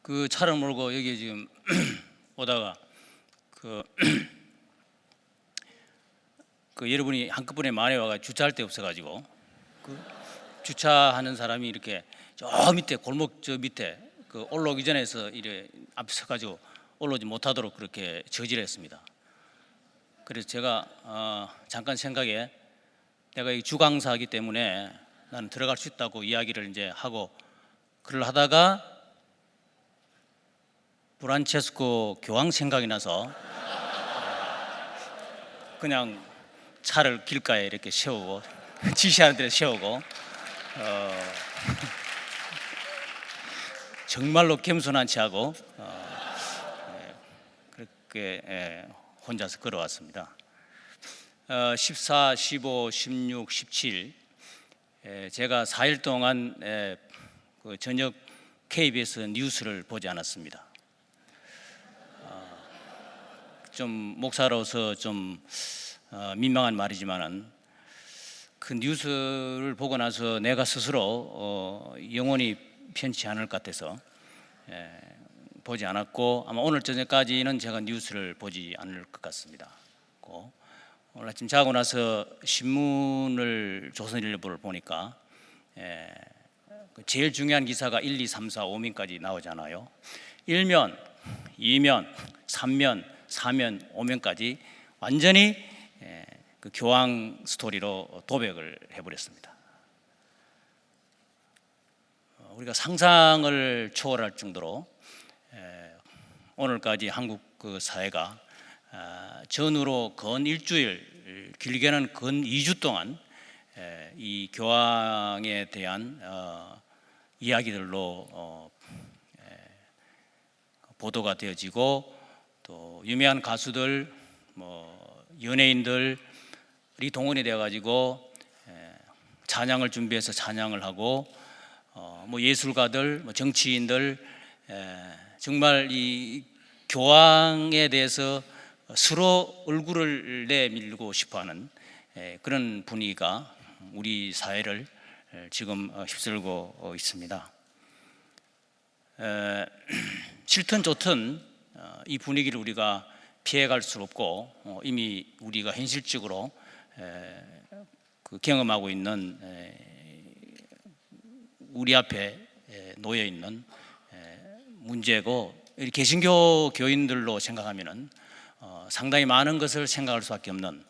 그 차를 몰고 여기 지금 오다가 여러분이 한꺼번에 많이 와가 주차할 데 없어가지고 주차하는 사람이 이렇게 저 밑에 골목 저 밑에 올라오기 전에서 이래 앞서가지고 올라오지 못하도록 그렇게 저지를 했습니다. 그래서 제가 잠깐 생각에 내가 이 주강사이기 때문에 나는 들어갈 수 있다고 이야기를 이제 하고 그걸 하다가 프란체스코 교황 생각이 나서 그냥 차를 길가에 이렇게 세우고 지시하는 데를 세우고 정말로 겸손한 체하고 그렇게 혼자서 걸어왔습니다. 14, 15, 16, 17 제가 4일 동안 저녁 KBS 뉴스를 보지 않았습니다. 좀 목사로서 좀 민망한 말이지만은 그 뉴스를 보고 나서 내가 스스로 영혼이 편치 않을 것 같아서 보지 않았고 아마 오늘 저녁까지는 제가 뉴스를 보지 않을 것 같습니다. 오늘 아침 자고 나서 신문을 조선일보를 보니까 제일 중요한 기사가 1, 2, 3, 4, 5면까지 나오잖아요. 1면, 2면, 3면, 4면, 5면까지 완전히 그 교황 스토리로 도백을 해버렸습니다. 우리가 상상을 초월할 정도로 오늘까지 한국 그 사회가 전후로 건 일주일, 길게는 건 2주 동안 이 교황에 대한 이야기들로 보도가 되어지고 또 유명한 가수들, 연예인들이 동원이 되어가지고 찬양을 준비해서 찬양을 하고 예술가들, 정치인들 정말 이 교황에 대해서 서로 얼굴을 내밀고 싶어하는 그런 분위기가 우리 사회를 지금 휩쓸고 있습니다. 싫든 좋든 이 분위기를 우리가 피해갈 수 없고 이미 우리가 현실적으로 경험하고 있는 우리 앞에 놓여 있는 문제고 개신교 교인들로 생각하면은 상당히 많은 것을 생각할 수밖에 없는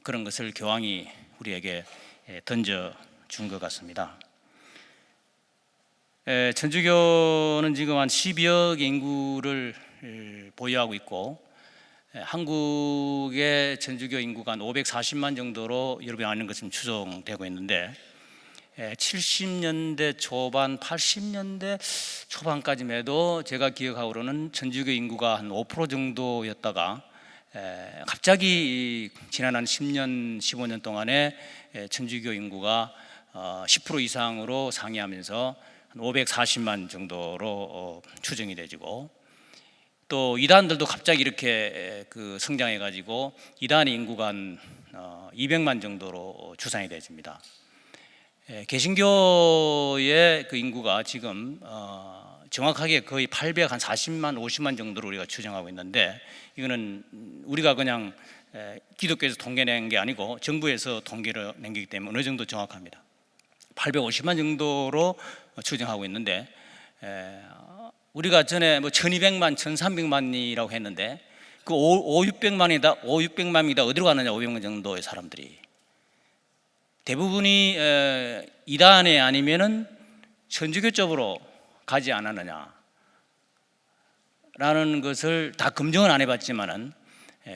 그런 것을 교황이 우리에게 던져준 것 같습니다. 천주교는 지금 한 12억 인구를 보유하고 있고 한국의 천주교 인구가 한 540만 정도로 여러분이 아는 것처럼 추정되고 있는데 70년대 초반, 80년대 초반까지만 해도 제가 기억하기로는 천주교 인구가 한 5% 정도였다가 갑자기 지난 한 10년, 15년 동안에 천주교 인구가 10% 이상으로 상회하면서 한 540만 정도로 추정이 되지고 또 이단들도 갑자기 이렇게 성장해 가지고 이단의 인구가 한 200만 정도로 추산이 되집니다. 개신교의 그 인구가 지금 정확하게 거의 840만, 50만 정도로 우리가 추정하고 있는데 이거는 우리가 그냥 기독교에서 통계낸 게 아니고 정부에서 통계를 낸 거기 때문에 어느 정도 정확합니다. 850만 정도로 추정하고 있는데 우리가 전에 1200만, 1300만이라고 했는데 그 600만이다 어디로 가느냐 500만 정도의 사람들이 대부분이 이단에 아니면은 천주교 쪽으로 가지 않았느냐 라는 것을 다 검증은 안 해봤지만은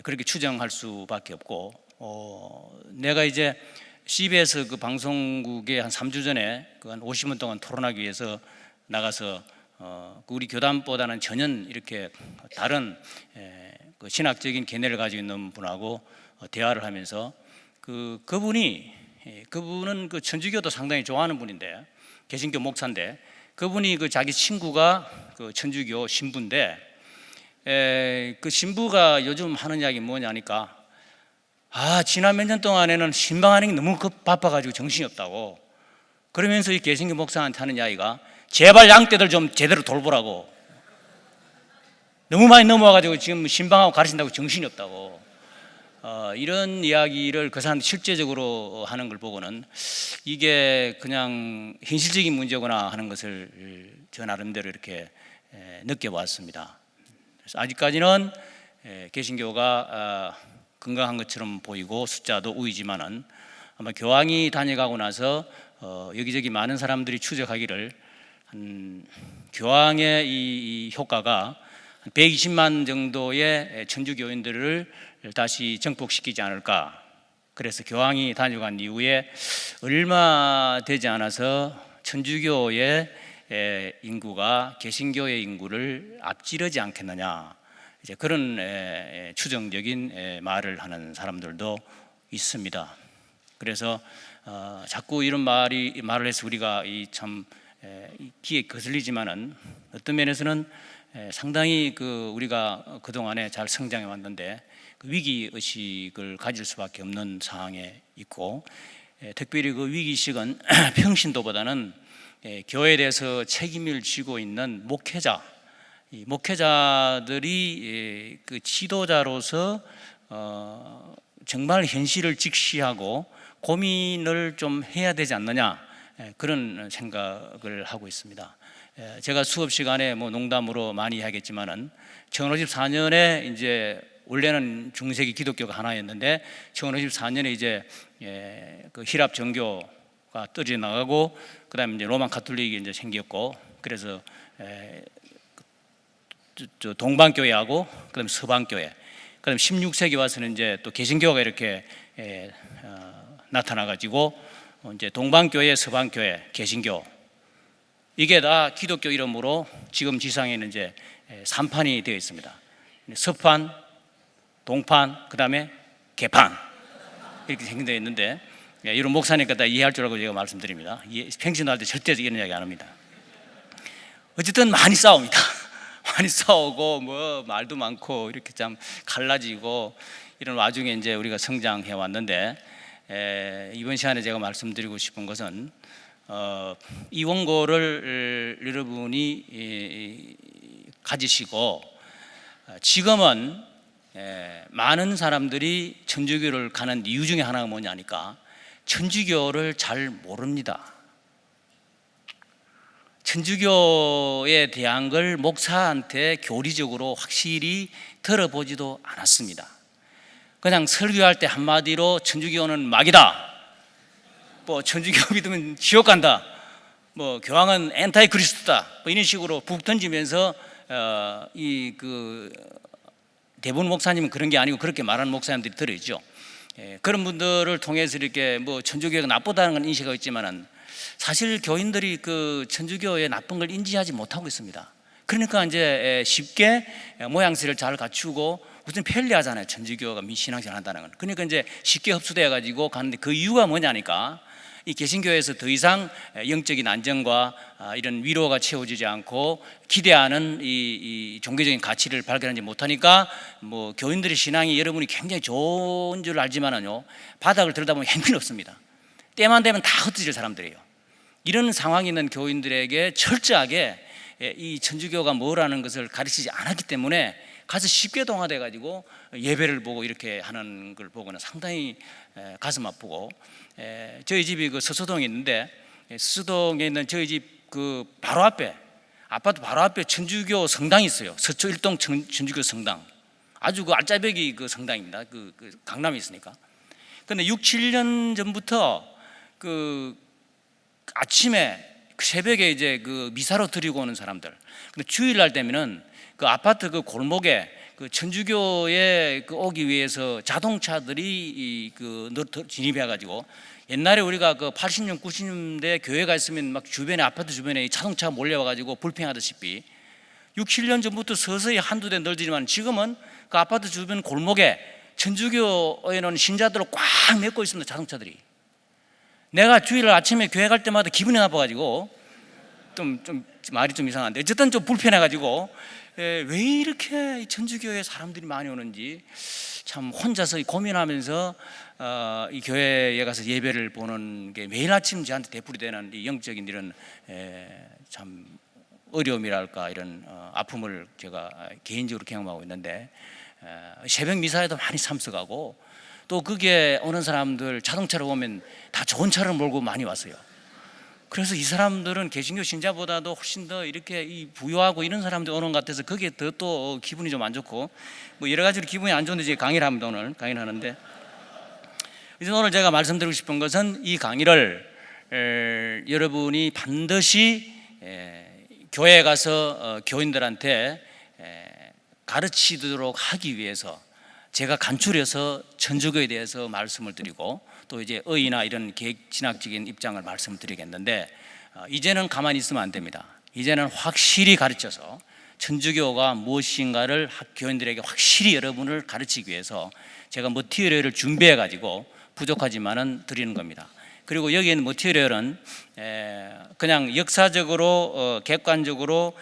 그렇게 추정할 수밖에 없고 내가 이제 CBS 그 방송국에 한 3주 전에 한 50분 동안 토론하기 위해서 나가서 우리 교단보다는 전혀 이렇게 다른 그 신학적인 견해를 가지고 있는 분하고 대화를 하면서 그분은 그 천주교도 상당히 좋아하는 분인데 개신교 목사인데 그분이 그 자기 친구가 그 천주교 신부인데 그 신부가 요즘 하는 이야기 뭐냐니까 지난 몇 년 동안에는 신방하는 게 너무 바빠가지고 정신이 없다고 그러면서 이 개신교 목사한테 하는 이야기가 제발 양떼들 좀 제대로 돌보라고 너무 많이 넘어와가지고 지금 신방하고 가르친다고 정신이 없다고 이런 이야기를 그 사람들이 실제적으로 하는 걸 보고는 이게 그냥 현실적인 문제구나 하는 것을 저 나름대로 이렇게 느껴봤습니다. 그래서 아직까지는 개신교가 건강한 것처럼 보이고 숫자도 우이지만은 아마 교황이 다녀가고 나서 여기저기 많은 사람들이 추적하기를 교황의 이 효과가 120만 정도의 천주교인들을 다시 정복시키지 않을까. 그래서 교황이 다녀간 이후에 얼마 되지 않아서 천주교의 인구가 개신교의 인구를 앞지르지 않겠느냐, 이제 그런 추정적인 말을 하는 사람들도 있습니다. 그래서 자꾸 이런 말을 해서 우리가 참 귀에 거슬리지만은 어떤 면에서는 상당히 우리가 그동안에 잘 성장해 왔는데 위기 의식을 가질 수밖에 없는 상황에 있고, 특별히 그 위기 의식은 평신도보다는 교회에 대해서 책임을 지고 있는 이 목회자들이 그 지도자로서 정말 현실을 직시하고 고민을 좀 해야 되지 않느냐, 그런 생각을 하고 있습니다. 제가 수업 시간에 농담으로 많이 이야기했지만은 1554년에 이제 원래는 중세기 기독교가 하나였는데 1554년에 이제 그 히랍 정교가 떨어져 나가고 그다음에 이제 로마 가톨릭이 이제 생겼고, 그래서 동방교회하고 그다음에 서방교회, 그다음에 16세기 와서는 이제 또 개신교가 이렇게 나타나 가지고 이제 동방교회, 서방교회, 개신교, 이게 다 기독교 이름으로 지금 지상에는 이제 3판이 되어 있습니다. 서판, 동판, 그 다음에 개판, 이렇게 생겨져 있는데 이런 목사니까 다 이해할 줄 알고 제가 말씀드립니다. 평신도할 때 절대 이런 이야기 안 합니다. 어쨌든 많이 싸웁니다. 많이 싸우고 말도 많고 이렇게 참 갈라지고 이런 와중에 이제 우리가 성장해 왔는데, 이번 시간에 제가 말씀드리고 싶은 것은 이 원고를 여러분이 가지시고 지금은 많은 사람들이 천주교를 가는 이유 중에 하나가 뭐냐니까 천주교를 잘 모릅니다. 천주교에 대한 걸 목사한테 교리적으로 확실히 들어보지도 않았습니다. 그냥 설교할 때 한마디로 천주교는 막이다, 천주교 믿으면 지옥 간다, 교황은 엔타이 그리스도다, 이런 식으로 북 던지면서 대부분 목사님은 그런 게 아니고 그렇게 말하는 목사님들이 들어있죠. 그런 분들을 통해서 이렇게 천주교가 나쁘다는 건 인식하고 있지만은 사실 교인들이 그 천주교의 나쁜 걸 인지하지 못하고 있습니다. 그러니까 이제 쉽게 모양새를 잘 갖추고 우선 편리하잖아요. 천주교가 신앙생활 한다는 건. 그러니까 이제 쉽게 흡수되어 가지고 가는데 그 이유가 뭐냐니까 이 개신교에서 더 이상 영적인 안정과 이런 위로가 채워지지 않고 기대하는 이 종교적인 가치를 발견하지 못하니까 교인들의 신앙이 여러분이 굉장히 좋은 줄 알지만은요, 바닥을 들여다보면 형편없습니다. 때만 되면 다 흩어질 사람들이에요. 이런 상황이 있는 교인들에게 철저하게 이 천주교가 뭐라는 것을 가르치지 않았기 때문에 가서 쉽게 동화돼 가지고 예배를 보고 이렇게 하는 걸 보고는 상당히 가슴 아프고, 저희 집이 그 서초동에 있는데 서초동에 있는 저희 집 그 바로 앞에, 아파트 바로 앞에 천주교 성당이 있어요. 서초 일동 천주교 성당, 아주 그 알짜배기 그 성당입니다. 그 강남에 있으니까. 근데 6, 7년 전부터 그 아침에 새벽에 이제 그 미사로 드리고 오는 사람들, 근데 주일날 되면은 그 아파트 그 골목에 그 천주교에 오기 위해서 자동차들이 진입해가지고, 옛날에 우리가 그 80년, 90년대 교회가 있으면 막 주변에 아파트 주변에 자동차가 몰려와가지고 불평하다시피 6, 7년 전부터 서서히 한두 대 늘지만 지금은 그 아파트 주변 골목에 천주교에는 신자들을 꽉 메고 있습니다. 자동차들이. 내가 주일 아침에 교회 갈 때마다 기분이 나빠가지고 좀 말이 좀 이상한데 어쨌든 좀 불편해가지고 왜 이렇게 천주교에 사람들이 많이 오는지 참 혼자서 고민하면서 이 교회에 가서 예배를 보는 게 매일 아침 저한테 되풀이되는 이 영적인 이런 참 어려움이랄까 이런 아픔을 제가 개인적으로 경험하고 있는데, 새벽 미사에도 많이 참석하고 또 거기에 오는 사람들 자동차로 오면 다 좋은 차를 몰고 많이 왔어요. 그래서 이 사람들은 개신교 신자보다도 훨씬 더 이렇게 이 부유하고 이런 사람들 오는 것 같아서 거기에 더 또 기분이 좀 안 좋고 뭐 여러 가지로 기분이 안 좋은데 이제 강의를 합니다. 오늘 강의를 하는데, 이제 오늘 제가 말씀드리고 싶은 것은 이 강의를 여러분이 반드시 교회에 가서 교인들한테 가르치도록 하기 위해서 제가 간추려서 천주교에 대해서 말씀을 드리고 또 이제 의의나 이런 계획 진학적인 입장을 말씀드리겠는데, 이제는 가만히 있으면 안 됩니다. 이제는 확실히 가르쳐서 천주교가 무엇인가를 교인들에게 확실히 여러분을 가르치기 위해서 제가 머티리얼을 준비해 가지고 부족하지만은 드리는 겁니다. 그리고 여기 있는 머티리얼은 그냥 역사적으로 객관적으로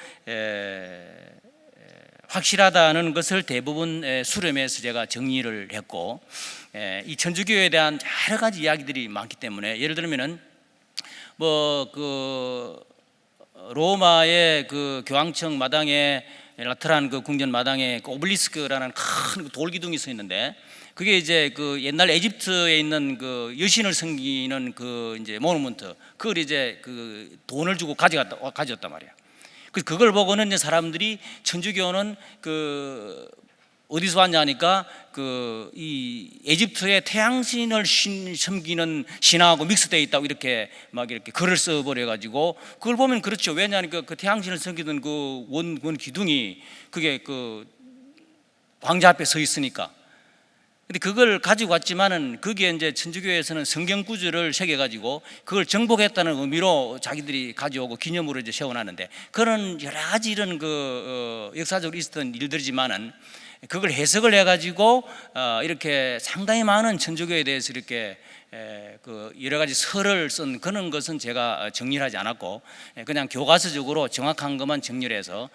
확실하다는 것을 대부분 수렴해서 제가 정리를 했고, 이 천주교에 대한 여러 가지 이야기들이 많기 때문에, 예를 들면은 뭐 그 로마의 그 교황청 마당에, 라트란 그 궁전 마당에 그 오블리스크라는 큰 돌기둥이 서 있는데, 그게 이제 그 옛날 에집트에 있는 그 여신을 섬기는 그 이제 모누먼트, 그걸 이제 그 돈을 주고 가져왔단 말이야. 그걸 보고는 이제 사람들이 천주교는 그 어디서 왔냐 하니까 그 이 에집트의 태양신을 섬기는 신화하고 믹스되어 있다고 이렇게 막 이렇게 글을 써버려 가지고, 그걸 보면 그렇죠. 왜냐하니까 그 태양신을 섬기던 그 원 기둥이 그게 그 황제 앞에 서 있으니까. 근데 그걸 가지고 왔지만은 거기에 이제 천주교에서는 성경 구절을 새겨 가지고 그걸 정복했다는 의미로 자기들이 가져오고 기념으로 이제 세워놨는데, 그런 여러 가지 이런 그 역사적으로 있었던 일들이지만은 그걸 해석을 해가지고 이렇게 상당히 많은 천주교에 대해서 이렇게 그 여러 가지 설을 쓴 그런 것은 제가 정리를 하지 않았고, 그냥 교과서적으로 정확한 것만 정리를 해서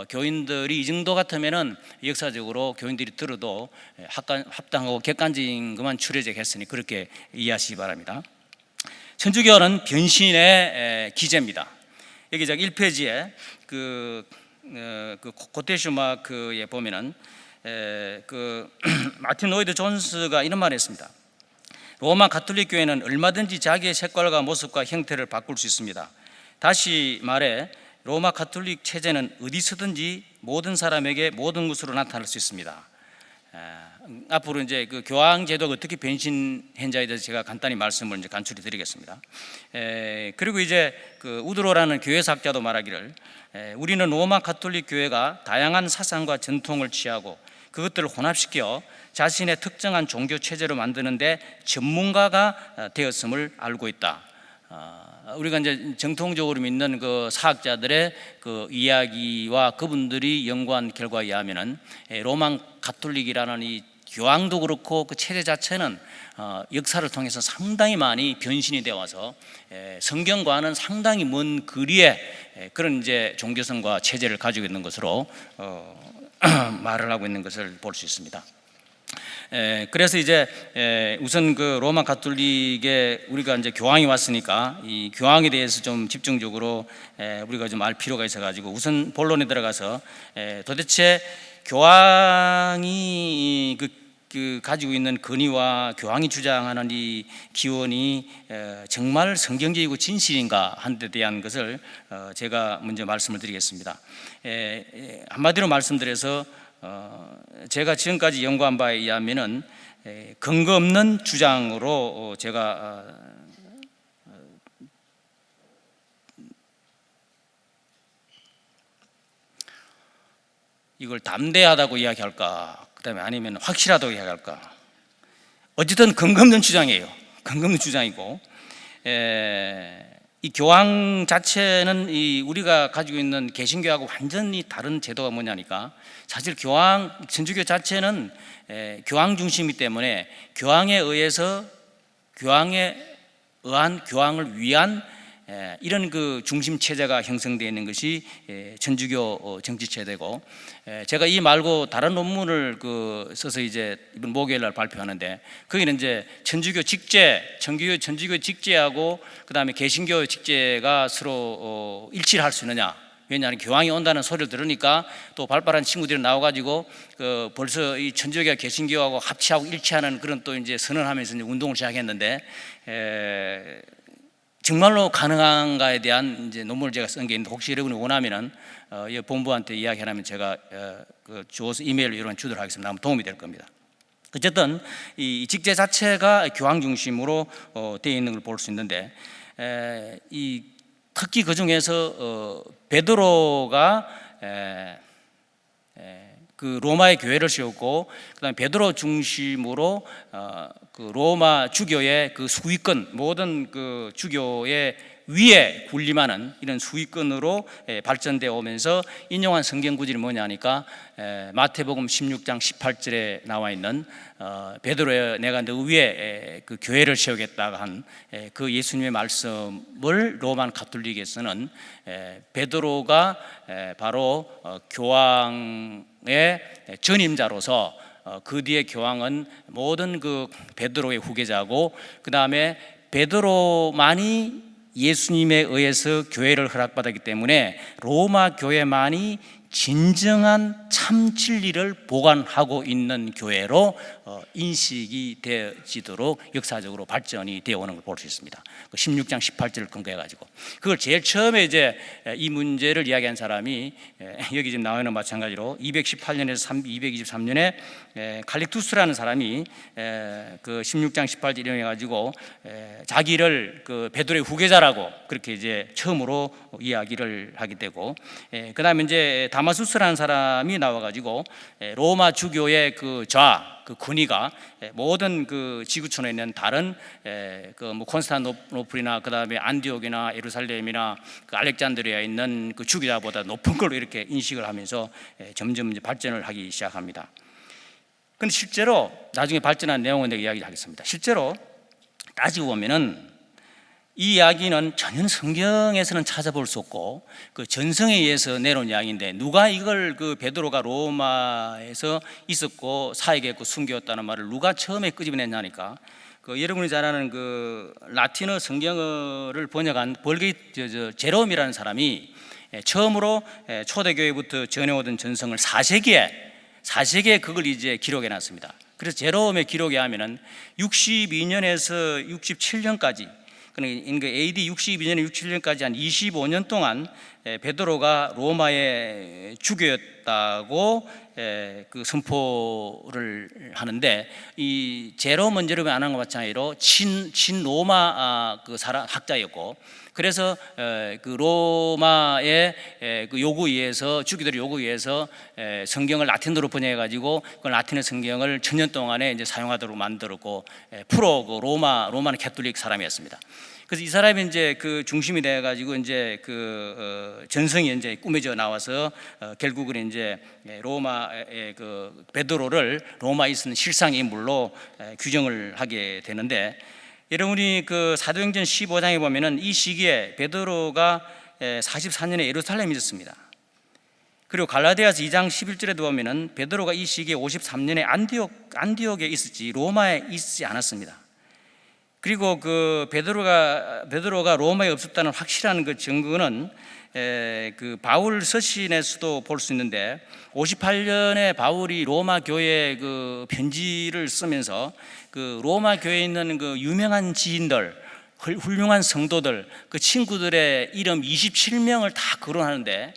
교인들이 이 정도 같으면은 역사적으로 교인들이 들어도 합당하고 객관적인 것만 추려졌으니 그렇게 이해하시기 바랍니다. 천주교는 변신의 기제입니다. 여기 1페이지에 그 코테이션 마크에 보면은 그 마틴 로이드 존스가 이런 말을 했습니다. 로마 가톨릭 교회는 얼마든지 자기의 색깔과 모습과 형태를 바꿀 수 있습니다. 다시 말해 로마 가톨릭 체제는 어디서든지 모든 사람에게 모든 것으로 나타날 수 있습니다. 앞으로 이제 그 교황 제도가 어떻게 변신했는지에 대해서 제가 간단히 말씀을 이제 간추려 드리겠습니다. 그리고 이제 그 우드로라는 교회사학자도 말하기를, 우리는 로마 가톨릭 교회가 다양한 사상과 전통을 취하고 그것들을 혼합시켜 자신의 특정한 종교 체제로 만드는데 전문가가 되었음을 알고 있다. 우리가 이제 정통적으로 믿는 그 사학자들의 그 이야기와 그분들이 연구한 결과에 의하면은 로마 가톨릭이라는 이 교황도 그렇고 그 체제 자체는 역사를 통해서 상당히 많이 변신이 되어 와서 성경과는 상당히 먼 거리에 그런 이제 종교성과 체제를 가지고 있는 것으로 말을 하고 있는 것을 볼 수 있습니다. 그래서 이제 우선 그 로마 가톨릭에 우리가 이제 교황이 왔으니까 이 교황에 대해서 좀 집중적으로 우리가 좀 알 필요가 있어 가지고 우선 본론에 들어가서 도대체 교황이 그 가지고 있는 권위와 교황이 주장하는 이 기원이 정말 성경적이고 진실인가 하는 데 대한 것을 제가 먼저 말씀을 드리겠습니다. 한마디로 말씀드려서 제가 지금까지 연구한 바에 의하면은 근거 없는 주장으로 제가 이걸 담대하다고 이야기할까, 그다음에 아니면 확실하다고 이야기할까, 어쨌든 근거 없는 주장이에요. 근거 없는 주장이고, 이 교황 자체는 이 우리가 가지고 있는 개신교하고 완전히 다른 제도가 뭐냐니까, 사실 천주교 자체는 교황 중심이기 때문에 교황에 의해서 교황을 위한 이런 그 중심 체제가 형성되어 있는 것이 천주교 정치 체제고, 제가 이 말고 다른 논문을 써서 이제 이번 목요일 날 발표하는데, 거기는 이제 천주교 직제하고 그 다음에 개신교 직제가 서로 일치를 할 수 있느냐, 왜냐하면 교황이 온다는 소리를 들으니까 또 발빠른 친구들이 나와가지고 벌써 이 천주교와 개신교하고 합치하고 일치하는 그런 또 이제 선언하면서 이제 운동을 시작했는데, 정말로 가능한가에 대한 이제 논문을 제가 쓴 게 있는데, 혹시 여러분이 원하면은 본부한테 이야기하면 제가 주어서 이메일로 이런 주도를 하겠습니다. 아마 도움이 될 겁니다. 어쨌든 이 직제 자체가 교황 중심으로 되어 있는 걸 볼 수 있는데, 특히 그 중에서 베드로가 그 로마의 교회를 세웠고, 그다음에 베드로 중심으로 그 로마 주교의 그 수위권, 모든 그 주교의 위에 군림하는 이런 수위권으로 발전되어 오면서 인용한 성경 구절이 뭐냐 하니까, 마태복음 16장 18절에 나와 있는 베드로의 내가 너 위에 그 교회를 세우겠다가 한 그 예수님의 말씀을 로만 가톨릭에서는 베드로가 바로 교황의 전임자로서, 그 뒤에 교황은 모든 그 베드로의 후계자고, 그 다음에 베드로만이 예수님에 의해서 교회를 허락받았기 때문에 로마 교회만이 진정한 참 진리를 보관하고 있는 교회로 인식이 되어지도록 역사적으로 발전이 되어 오는 걸 볼 수 있습니다. 16장 18절을 근거해 가지고 그걸 제일 처음에 이제 이 문제를 이야기한 사람이 여기 지금 나와 있는 마찬가지로 218년에서 223년에 칼릭투스라는 사람이 그 16장 18절 인용해 가지고 자기를 그 베드로의 후계자라고 그렇게 이제 처음으로 이야기를 하게 되고, 그다음에 이제 다마수스라는 사람이 나와 가지고 로마 주교의 그 그 권위가 모든 그 지구촌에 있는 다른 그 뭐 콘스탄티노플이나 그다음에 안디옥이나 예루살렘이나 그 알렉산드리아에 있는 그 주교자보다 높은 걸로 이렇게 인식을 하면서 점점 이제 발전을 하기 시작합니다. 그런데 실제로 나중에 발전한 내용은 내가 이야기하겠습니다. 실제로 따지고 보면은 이 이야기는 전혀 성경에서는 찾아볼 수 없고 그 전성에 의해서 내놓은 이야기인데, 누가 이걸 그 베드로가 로마에서 있었고 사역했고 순교했다는 말을 누가 처음에 끄집어냈냐니까, 그 여러분이 잘 아는 그 라틴어 성경어를 번역한 제롬이라는 사람이 처음으로 초대교회부터 전해오던 전성을 4세기에 그걸 이제 기록해 놨습니다. 그래서 제롬의 기록에 하면은 62년에서 67년까지, 그러니까 AD 62년에 67년까지 한 25년 동안 베드로가 로마의 주교였다고 그 선포를 하는데, 이 제롬은 여러분 안 한 것 마찬가지로 친로마 그 사람 학자였고, 그래서 그 로마의 그 요구에 의해서, 주교들의 요구에 의해서 성경을 라틴어로 번역해 가지고 그 라틴어 성경을 천년 동안에 이제 사용하도록 만들었고, 프로 그 로마는 캐톨릭 사람이었습니다. 그래서 이 사람이 이제 그 중심이 돼 가지고 이제 그 전성이 이제 꾸며져 나와서 결국은 이제 로마의 그 베드로를 로마에 있는 실상 인물로 규정을 하게 되는데, 여러분이 그 사도행전 15장에 보면은 이 시기에 베드로가 44년에 예루살렘에 있었습니다. 그리고 갈라디아서 2장 11절에도 보면은 베드로가 이 시기에 53년에 안디옥에 있었지 로마에 있지 않았습니다. 그리고 그 베드로가 로마에 없었다는 확실한 그 증거는 그 바울 서신에서도 볼 수 있는데, 58년에 바울이 로마 교회에 그 편지를 쓰면서 그 로마 교회에 있는 그 유명한 지인들, 훌륭한 성도들, 그 친구들의 이름 27명을 다 거론하는데,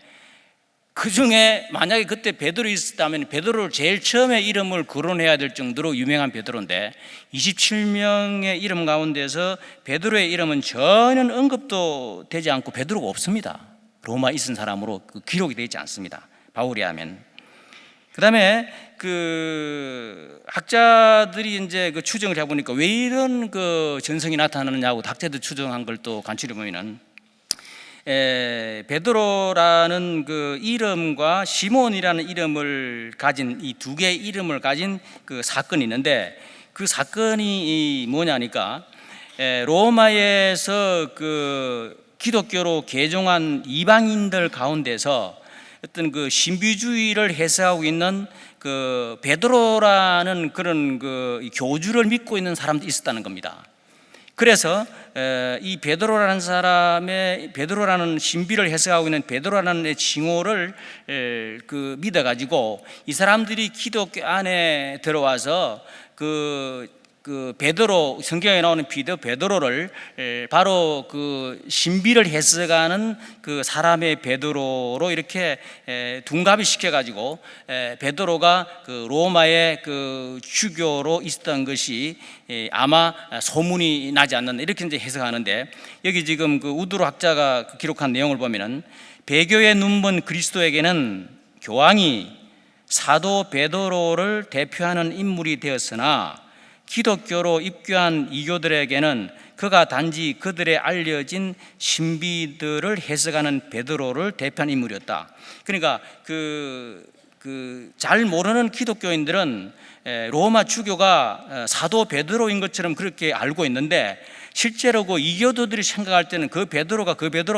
그 중에 만약에 그때 베드로 있었다면 베드로를 제일 처음에 이름을 거론해야 될 정도로 유명한 베드로인데, 27명의 이름 가운데서 베드로의 이름은 전혀 언급도 되지 않고 베드로가 없습니다. 로마에 있은 사람으로 그 기록이 되지 않습니다, 바울이 하면. 그 다음에 그 학자들이 이제 그 추정을 해보니까 왜 이런 그 전성이 나타나느냐고 학자들 추정한 걸 또 간추려 보면은, 베드로라는 그 이름과 시몬이라는 이름을 가진 이 두 개의 이름을 가진 그 사건이 있는데, 그 사건이 뭐냐니까, 로마에서 그 기독교로 개종한 이방인들 가운데서 어떤 그 신비주의를 해석하고 있는 그 베드로라는 그런 그 교주를 믿고 있는 사람들이 있었다는 겁니다. 그래서 이 베드로라는 사람의 베드로라는 신비를 해석하고 있는 베드로라는 칭호를 믿어가지고 이 사람들이 기독교 안에 들어와서 그 베드로, 성경에 나오는 베드로를 바로 그 신비를 해석하는 그 사람의 베드로로 이렇게 둔갑이 시켜가지고 베드로가 그 로마의 그 주교로 있었던 것이 아마 소문이 나지 않는다, 이렇게 이제 해석하는데, 여기 지금 그 우드로 학자가 기록한 내용을 보면은 배교의 눈먼 그리스도에게는 교황이 사도 베드로를 대표하는 인물이 되었으나 기독교로 입교한 이교들에게는 그가 단지 그들의 알려진 신비들을 해석하는 베드로를 대표하는 인물이었다. 그러니까 잘 모르는 기독교인들은 로마 주교가 사도 베드로인 것처럼 그렇게 알고 있는데, 실제로 그 이교도들이 생각할 때는 그 베드로가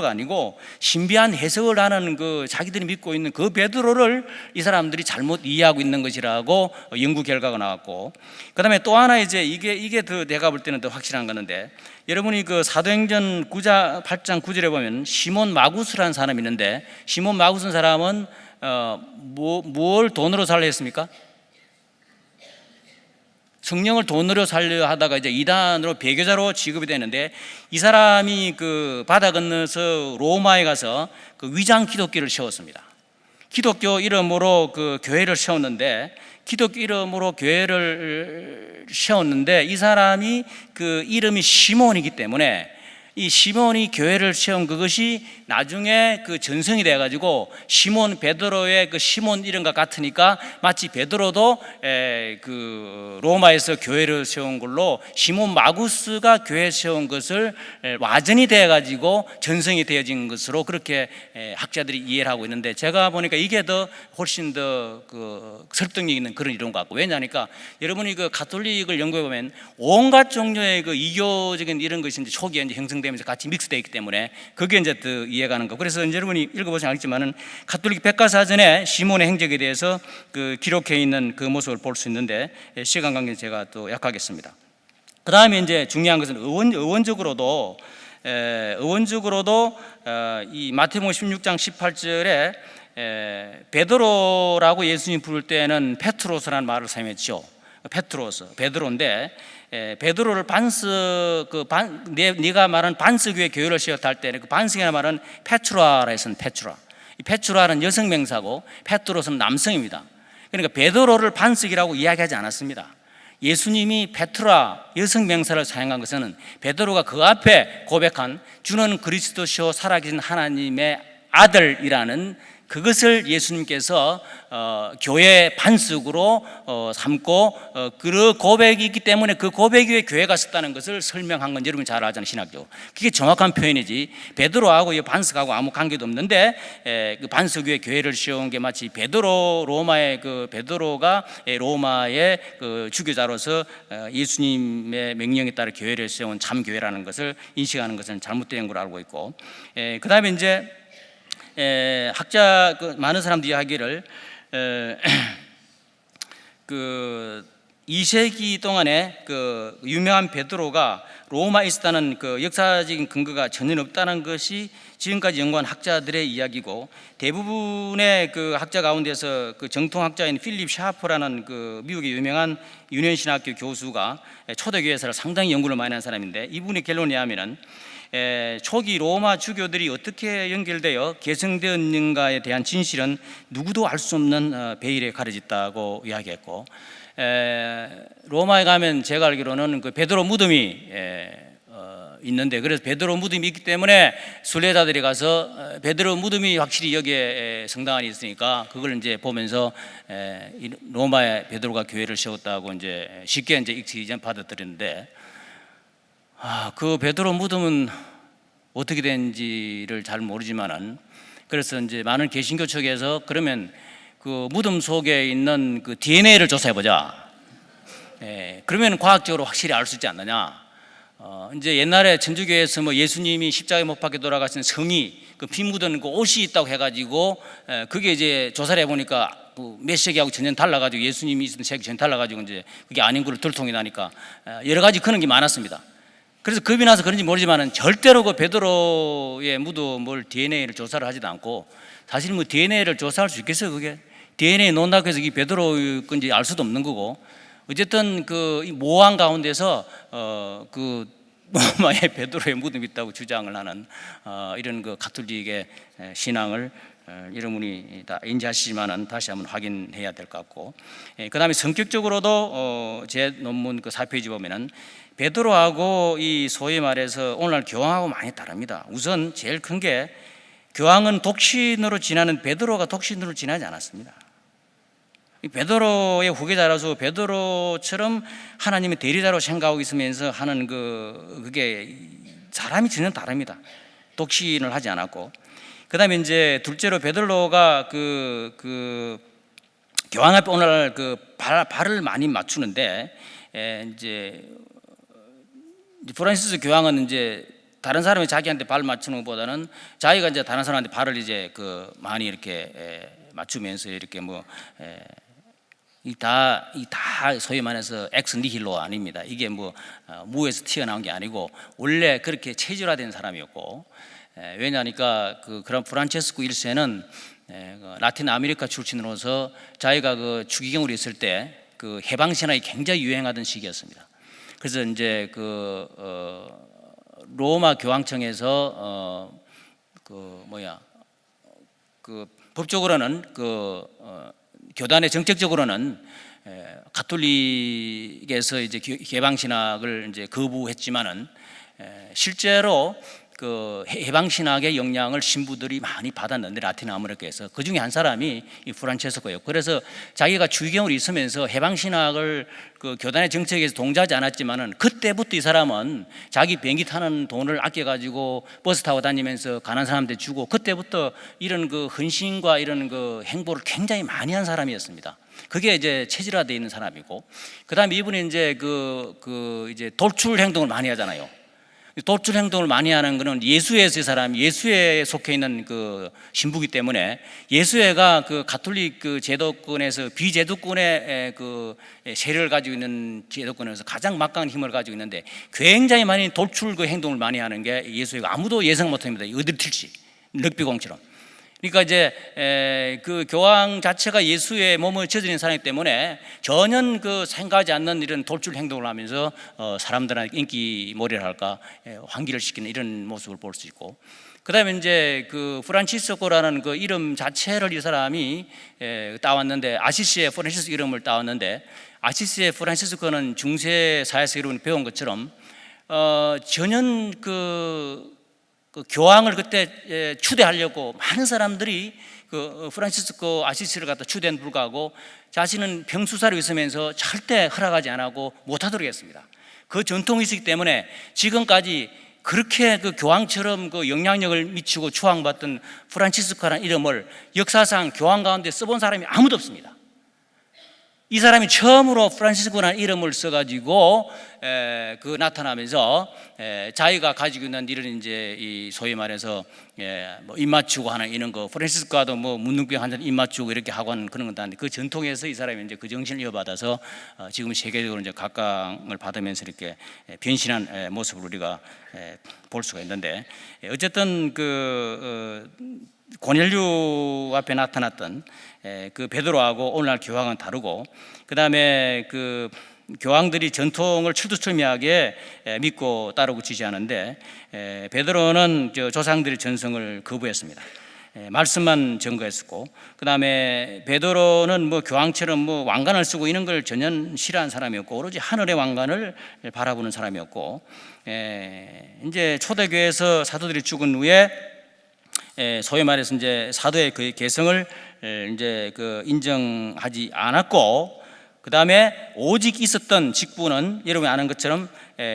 아니고 신비한 해석을 하는 그 자기들이 믿고 있는 그 베드로를 이 사람들이 잘못 이해하고 있는 것이라고 연구 결과가 나왔고, 그 다음에 또 하나 이제 이게 더 내가 볼 때는 더 확실한 거는데, 여러분이 그 사도행전 8장 9절에 보면 시몬 마구스라는 사람이 있는데, 시몬 마구스 사람은 뭘 돈으로 살려 했습니까? 성령을 돈으로 살려 하다가 이제 이단으로 배교자로 취급이 되는데, 이 사람이 그 바다 건너서 로마에 가서 그 위장 기독교를 세웠습니다. 기독교 이름으로 그 교회를 세웠는데, 이 사람이 그 이름이 시몬이기 때문에 이 시몬이 교회를 세운 그것이 나중에 그 전성이 돼가지고 시몬 베드로의 그 시몬 이름과 같으니까 마치 베드로도 그 로마에서 교회를 세운 걸로 시몬 마구스가 교회 세운 것을 와전이 돼가지고 전성이 되어진 것으로 그렇게 학자들이 이해를 하고 있는데, 제가 보니까 이게 더 훨씬 더 그 설득력 있는 그런 이론 같고, 왜냐하니까 여러분이 그 가톨릭을 연구해 보면 온갖 종류의 그 이교적인 이런 것이 이제 초기에 이제 형성되면서 같이 믹스되어 있기 때문에 그게 이제 더 이해가는 거. 그래서 이제 여러분이 읽어보시면 알겠지만은 가톨릭 백과사전에 시몬의 행적에 대해서 그 기록해 있는 그 모습을 볼 수 있는데, 시간 관계는 제가 또 약하겠습니다. 그 다음에 이제 중요한 것은 의원적으로도 이 마태복음 16장 18절에 베드로라고 예수님 부를 때는 페트로스라는 말을 사용했죠. 베드로인데, 베드로를 네가 말한 반석위에 교회를 세웠다 할 때 그 반석이라는 말은 페트라라 했습니다. 이 페트라는 여성 명사고 페트로스는 남성입니다. 그러니까 베드로를 반석이라고 이야기하지 않았습니다. 예수님이 페트라 여성 명사를 사용한 것은 베드로가 그 앞에 고백한 주는 그리스도시요 살아계신 하나님의 아들이라는 그것을 예수님께서 교회의 반석으로 삼고 그 고백이기 때문에 그 고백 위에 교회가 섰다는 것을 설명한 건 여러분이 잘 알잖아요, 신학적으로. 그게 정확한 표현이지 베드로하고 이 반석하고 아무 관계도 없는데, 그 반석 위에 교회를 세운 게 마치 로마의 그 베드로가 로마의 그 주교자로서 예수님의 명령에 따라 교회를 세운 참 교회라는 것을 인식하는 것은 잘못된 걸로 알고 있고, 그 다음에 이제 학자 많은 사람들이 이야기를 그 2세기 동안에 그 유명한 베드로가 로마에 있었다는 그 역사적인 근거가 전혀 없다는 것이 지금까지 연구한 학자들의 이야기고, 대부분의 그 학자 가운데서 그 정통학자인 필립 샤프라는 그 미국의 유명한 유년신학교 교수가 초대교회사를 상당히 연구를 많이 한 사람인데, 이분의 결론이 하면은 초기 로마 주교들이 어떻게 연결되어 개성되었는가에 대한 진실은 누구도 알 수 없는 베일에 가려졌다고 이야기했고, 로마에 가면 제가 알기로는 그 베드로 무덤이 있는데, 그래서 베드로 무덤이 있기 때문에 순례자들이 가서 베드로 무덤이 확실히 여기에 성당 안에 있으니까 그걸 이제 보면서 로마에 베드로가 교회를 세웠다고 이제 쉽게 이제 익히 받아들였는데, 그 베드로 무덤은 어떻게 된지를 잘 모르지만은, 그래서 이제 많은 개신교 측에서 그러면 그 무덤 속에 있는 그 DNA를 조사해보자. 그러면 과학적으로 확실히 알 수 있지 않느냐. 이제 옛날에 천주교에서 뭐 예수님이 십자가에 못 박혀 돌아가신 성이 그 피 묻은 그 옷이 있다고 해가지고 그게 이제 조사를 해보니까 몇 세기하고 전혀 달라가지고 예수님이 있었던 세기 전혀 달라가지고 이제 그게 아닌 걸로 들통이 나니까 여러 가지 그런 게 많았습니다. 그래서 겁이 나서 그런지 모르지만은 절대로 그 베드로의 무덤을 DNA를 조사를 하지도 않고, 사실 뭐 DNA를 조사할 수 있겠어요? 그게 DNA 논다고 해서 이 베드로 건지 알 수도 없는 거고, 어쨌든 그 모호한 가운데서 그 로마에 베드로의 무덤이 있다고 주장을 하는 이런 그 가톨릭의 신앙을 여러분이 다 인지하시지만은 다시 한번 확인해야 될 것 같고, 그 다음에 성격적으로도 제 논문 그 4페이지 보면은 베드로하고 이 소위 말해서 오늘날 교황하고 많이 다릅니다. 우선 제일 큰 게, 교황은 독신으로 지나는 베드로가 독신으로 지나지 않았습니다. 베드로의 후계자라서 베드로처럼 하나님의 대리자로 생각하고 있으면서 하는 그게 사람이 전혀 다릅니다. 독신을 하지 않았고, 그 다음에 이제 둘째로 베드로가 그 교황 앞에 오늘날 그 발을 많이 맞추는데, 이제 프란시스 교황은 이제 다른 사람이 자기한테 발 맞추는 것보다는 자기가 이제 다른 사람한테 발을 이제 그 많이 이렇게 맞추면서 이렇게 이 다 소위 말해서 엑스 니힐로 아닙니다. 이게 무에서 튀어나온 게 아니고 원래 그렇게 체질화된 사람이었고, 왜냐하니까 그런 프란체스코 1세는 라틴 아메리카 출신으로서 자기가 그 추기경으로 있을 때 그 해방 신학이 굉장히 유행하던 시기였습니다. 그래서 이제 로마 교황청에서 법적으로는 교단의 정책적으로는 가톨릭에서 이제 해방 신학을 이제 거부했지만은 실제로 그 해방 신학의 영향을 신부들이 많이 받았는데, 라틴 아메리카에서 그 중에 한 사람이 이 프란체스코예요. 그래서 자기가 주기경으로 있으면서 해방 신학을 그 교단의 정책에서 동조하지 않았지만은 그때부터 이 사람은 자기 비행기 타는 돈을 아껴가지고 버스 타고 다니면서 가난한 사람들 주고, 그때부터 이런 그 헌신과 이런 그 행보를 굉장히 많이 한 사람이었습니다. 그게 이제 체질화되어 있는 사람이고, 그 다음에 이분이 이제 이제 돌출 행동을 많이 하잖아요. 돌출 행동을 많이 하는 것은 예수회의 사람, 예수회에 속해 있는 그 신부기 때문에, 예수회가 그 가톨릭 그 제도권에서 비제도권의 그 세력을 가지고 있는 제도권에서 가장 막강한 힘을 가지고 있는데, 굉장히 많이 돌출 그 행동을 많이 하는 게 예수회가 아무도 예상 못합니다. 어디를 튈지 럭비공처럼. 그러니까 이제 그 교황 자체가 예수의 몸을 젖어진 사람이기 때문에 전혀 그 생각하지 않는 이런 돌출 행동을 하면서 사람들한테 인기몰이를 할까 환기를 시키는 이런 모습을 볼 수 있고, 그 다음에 이제 그 프란치스코라는 그 이름 자체를 이 사람이 따왔는데, 아시시의 프란치스코 이름을 따왔는데, 아시시의 프란치스코는 중세 사회에서 여러분이 배운 것처럼 전혀 그 교황을 그때 추대하려고 많은 사람들이 그 프란치스코 아시시를 갖다 추대한 불구하고 자신은 병수사로 있으면서 절대 허락하지 않고 못하도록 했습니다. 그 전통이 있기 때문에 지금까지 그렇게 그 교황처럼 그 영향력을 미치고 추앙받던 프란치스코라는 이름을 역사상 교황 가운데 써본 사람이 아무도 없습니다. 이 사람이 처음으로 프란치스코라는 이름을 써가지고 나타나면서 자기가 가지고 있는 이런 이제 이 소위 말해서 입 맞추고 하는 이런 거, 프란치스코도 문둥병 환자 입 맞추고 이렇게 하고 하는 그런 건 다른데, 그 전통에서 이 사람이 이제 그 정신을 이어받아서 지금 세계적으로 이제 각광을 받으면서 이렇게 변신한 모습을 우리가 볼 수가 있는데, 어쨌든 고넬류 앞에 나타났던 그 베드로하고 오늘날 교황은 다르고, 그 다음에 그 교황들이 전통을 철두철미하게 믿고 따르고 지지하는데, 베드로는 조상들의 전성을 거부했습니다. 말씀만 증거했었고, 그 다음에 베드로는 교황처럼 왕관을 쓰고 이런 걸 전혀 싫어하는 사람이었고, 오로지 하늘의 왕관을 바라보는 사람이었고, 이제 초대교회에서 사도들이 죽은 후에 소위 말해서 이제 사도의 그 개성을 이제 인정하지 않았고, 그 다음에 오직 있었던 직분은 여러분이 아는 것처럼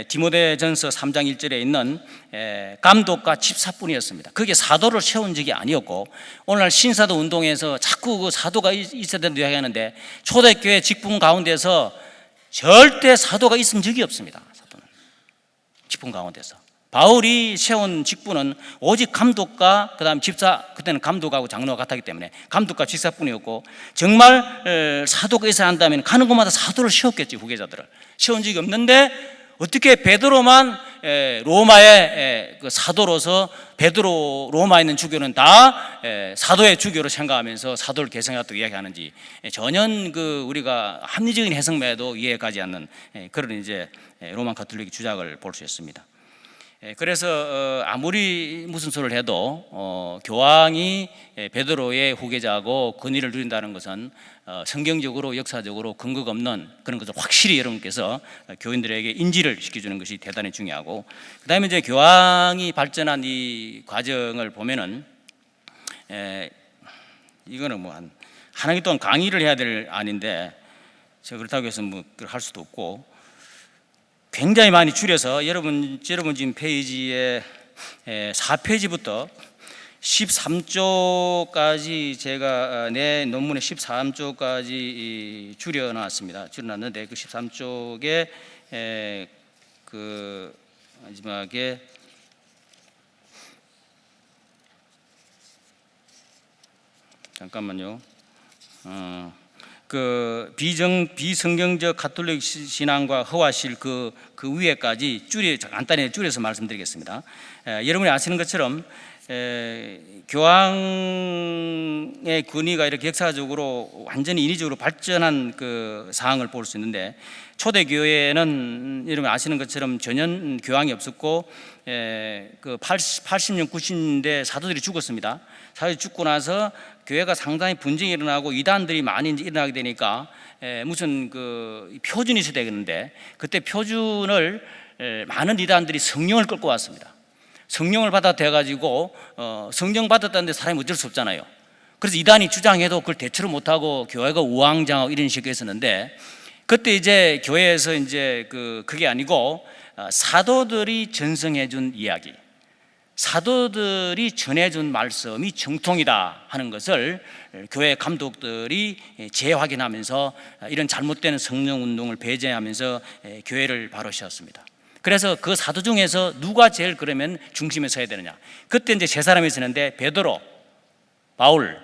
디모데전서 3장 1절에 있는 감독과 집사뿐이었습니다. 그게 사도를 세운 적이 아니었고, 오늘날 신사도 운동에서 자꾸 그 사도가 있어야 된다고 이야기하는데, 초대교회 직분 가운데서 절대 사도가 있은 적이 없습니다. 사도는 직분 가운데서 바울이 세운 직분은 오직 감독과 그 다음 집사, 그때는 감독하고 장로가 같았기 때문에 감독과 집사뿐이었고, 정말 사도가 있어야 한다면 가는 곳마다 사도를 세웠겠지. 후계자들을 세운 적이 없는데 어떻게 베드로만 로마의 그 사도로서 베드로 로마에 있는 주교는 다 사도의 주교로 생각하면서 사도를 개성했다고 이야기하는지 전혀 그 우리가 합리적인 해석만해도 이해가지 않는 그런 이제 로마 가톨릭의 주장을 볼 수 있습니다. 그래서 아무리 무슨 소리를 해도 교황이 베드로의 후계자고 권위를 누린다는 것은 성경적으로 역사적으로 근거가 없는 그런 것을 확실히 여러분께서 교인들에게 인지를 시켜주는 것이 대단히 중요하고, 그다음에 이제 교황이 발전한 이 과정을 보면은 이거는 뭐 한 학기 동안 강의를 해야 될 아닌데 제가 그렇다고 해서 뭐 할 수도 없고, 굉장히 많이 줄여서 여러분 지금 페이지에 4페이지부터 13조까지 제가 내 논문의 13조까지 줄여놨는데 그 13쪽에 그 마지막에 잠깐만요. 그 비성경적 가톨릭 신앙과 허와실 그 위에까지 간단히 줄여서 말씀드리겠습니다. 여러분이 아시는 것처럼 교황의 권위가 이렇게 역사적으로 완전히 인위적으로 발전한 그 사항을 볼 수 있는데, 초대 교회는 여러분 아시는 것처럼 전혀 교황이 없었고 그 80년 90년대 사도들이 죽었습니다. 사도들이 죽고 나서 교회가 상당히 분쟁이 일어나고 이단들이 많이 일어나게 되니까 무슨 그 표준이 있어야 되겠는데, 그때 표준을 많은 이단들이 성령을 끌고 왔습니다. 성령을 받아대가지고 성령 받았다는데 사람이 어쩔 수 없잖아요. 그래서 이단이 주장해도 그걸 대처를 못하고 교회가 우왕좌왕 이런 식으로 했었는데, 그때 이제 교회에서 이제 그게 아니고 사도들이 전승해준 이야기, 사도들이 전해준 말씀이 정통이다 하는 것을 교회 감독들이 재확인하면서 이런 잘못되는 성령 운동을 배제하면서 교회를 바로 세웠습니다. 그래서 그 사도 중에서 누가 제일 그러면 중심에 서야 되느냐? 그때 이제 세 사람이 있었는데 베드로, 바울,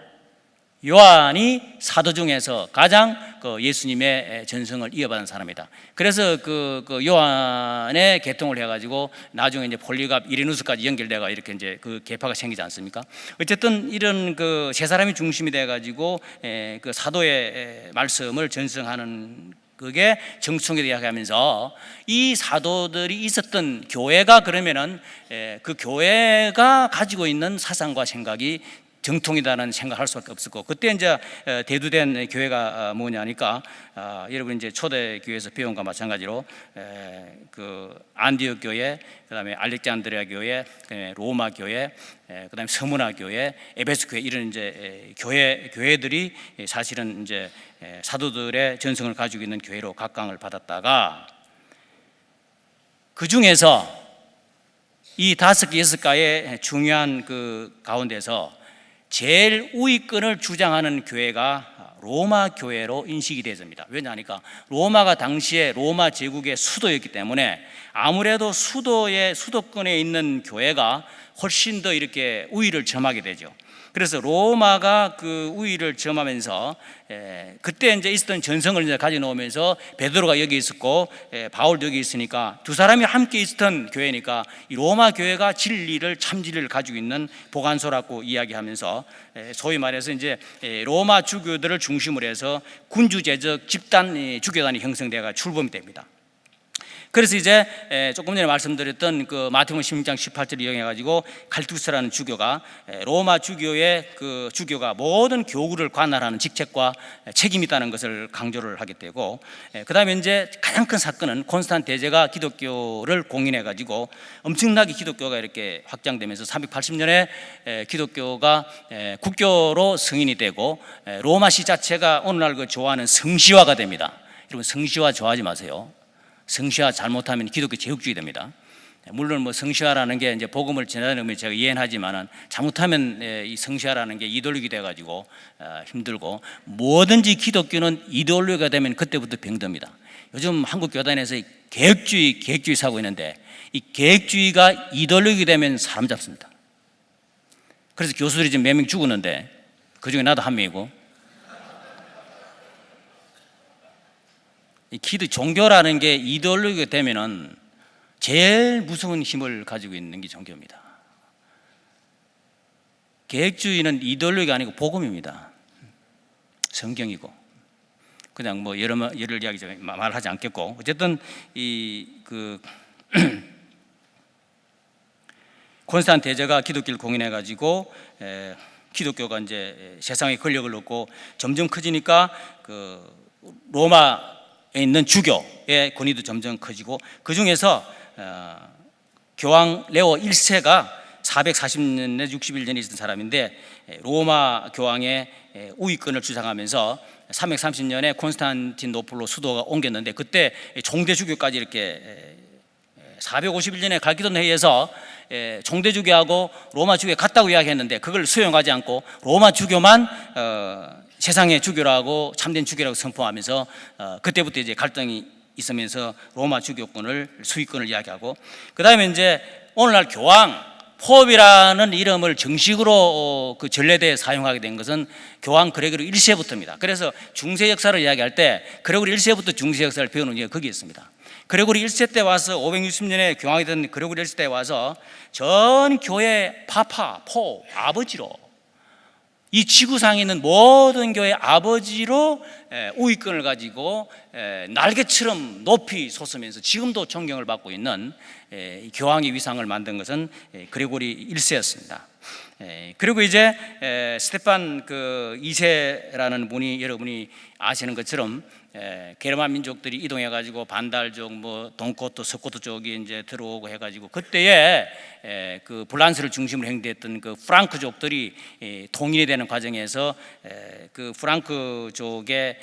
요한이 사도 중에서 가장 그 예수님의 전승을 이어받은 사람이다. 그래서 그 요한의 개통을 해가지고 나중에 이제 폴리갑 이레누스까지 연결돼가 이렇게 이제 그 계파가 생기지 않습니까? 어쨌든 이런 그 세 사람이 중심이 돼가지고 그 사도의 말씀을 전승하는 그게 정통이라고 이야기하면서 이 사도들이 있었던 교회가 그러면은 그 교회가 가지고 있는 사상과 생각이 정통이다는 생각할 수밖에 없었고, 그때 이제 대두된 교회가 뭐냐니까 여러분 이제 초대 교회에서 배운 것과 마찬가지로 그 안디옥 교회, 그다음에 알렉산드리아 교회, 로마 교회, 그다음에 서문화 교회, 에베소 교회 이런 이제 교회들이 사실은 이제 사도들의 전승을 가지고 있는 교회로 각광을 받았다가, 그 중에서 이 5개 6가의 중요한 그 가운데서 제일 우위권을 주장하는 교회가 로마 교회로 인식이 되어집니다. 왜냐하니까 로마가 당시에 로마 제국의 수도였기 때문에 아무래도 수도권에 있는 교회가 훨씬 더 이렇게 우위를 점하게 되죠. 그래서 로마가 그 우위를 점하면서 그때 이제 있었던 전성을 이제 가져 놓으면서 베드로가 여기 있었고 바울도 여기 있으니까 두 사람이 함께 있었던 교회니까 이 로마 교회가 참 진리를 가지고 있는 보관소라고 이야기하면서 소위 말해서 이제 로마 주교들을 중심으로 해서 군주제적 집단 주교단이 형성되어 출범됩니다. 그래서 이제 조금 전에 말씀드렸던 그 마태복음 16장 18절을 이용해가지고 갈투스라는 주교가 로마 주교의 그 주교가 모든 교구를 관할하는 직책과 책임이 있다는 것을 강조를 하게 되고, 그 다음에 이제 가장 큰 사건은 콘스탄 대제가 기독교를 공인해가지고 엄청나게 기독교가 이렇게 확장되면서 380년에 기독교가 국교로 승인이 되고 로마시 자체가 오늘날 그 좋아하는 성시화가 됩니다. 여러분 성시화 좋아하지 마세요. 성시화 잘못하면 기독교 제국주의 됩니다. 물론 뭐 성시화라는 게 이제 복음을 전하는 의미 제가 이해는 하지만은 잘못하면 이 성시화라는 게 이데올로기 돼가지고 힘들고, 뭐든지 기독교는 이데올로기가 되면 그때부터 병듭니다. 요즘 한국 교단에서 계획주의 사고 있는데 이 계획주의가 이데올로기 되면 사람 잡습니다. 그래서 교수들이 지금 몇 명 죽었는데 그 중에 나도 한 명이고, 종교라는 게 이데올로기가 되면은 제일 무서운 힘을 가지고 있는 게 종교입니다. 계획주의는 이데올로기가 아니고 복음입니다. 성경이고. 그냥 뭐 여러 이야기 말하지 않겠고, 어쨌든 콘스탄 대제가 기독교를 공인해 가지고 기독교가 이제 세상에 권력을 얻고 점점 커지니까 그 로마에 있는 주교의 권위도 점점 커지고, 그 중에서 교황 레오 1세가 440년 61년에 있었던 사람인데, 로마 교황의 우위권을 주장하면서 330년에 콘스탄티노플로 수도가 옮겼는데, 그때 종대주교까지 이렇게 451년에 갈기돈 회의에서 종대주교하고 로마 주교에 같다고 이야기했는데, 그걸 수용하지 않고 로마 주교만 세상의 주교라고, 참된 주교라고 선포하면서 그때부터 이제 갈등이 있으면서 로마 주교권을, 수위권을 이야기하고, 그 다음에 이제 오늘날 교황 포업이라는 이름을 정식으로 그 전례대에 사용하게 된 것은 교황 그레고리 1세부터입니다. 그래서 중세 역사를 이야기할 때 그레고리 1세부터 중세 역사를 배우는 게 거기 있습니다. 그레고리 1세 때 와서 560년에 교황이 된 그레고리 1세 때 와서 전 교회 파파, 포, 아버지로, 이 지구상에 있는 모든 교회 아버지로 우위권을 가지고 날개처럼 높이 솟으면서 지금도 존경을 받고 있는 교황의 위상을 만든 것은 그레고리 1세였습니다. 그리고 이제 스테판 그 2세라는 분이, 여러분이 아시는 것처럼 게르만 민족들이 이동해 가지고 반달족, 뭐 동코트, 서코트 쪽이 이제 들어오고 해 가지고, 그때에 그 불란스를 중심으로 행대했던 그 프랑크족들이 통일이 되는 과정에서 그 프랑크족의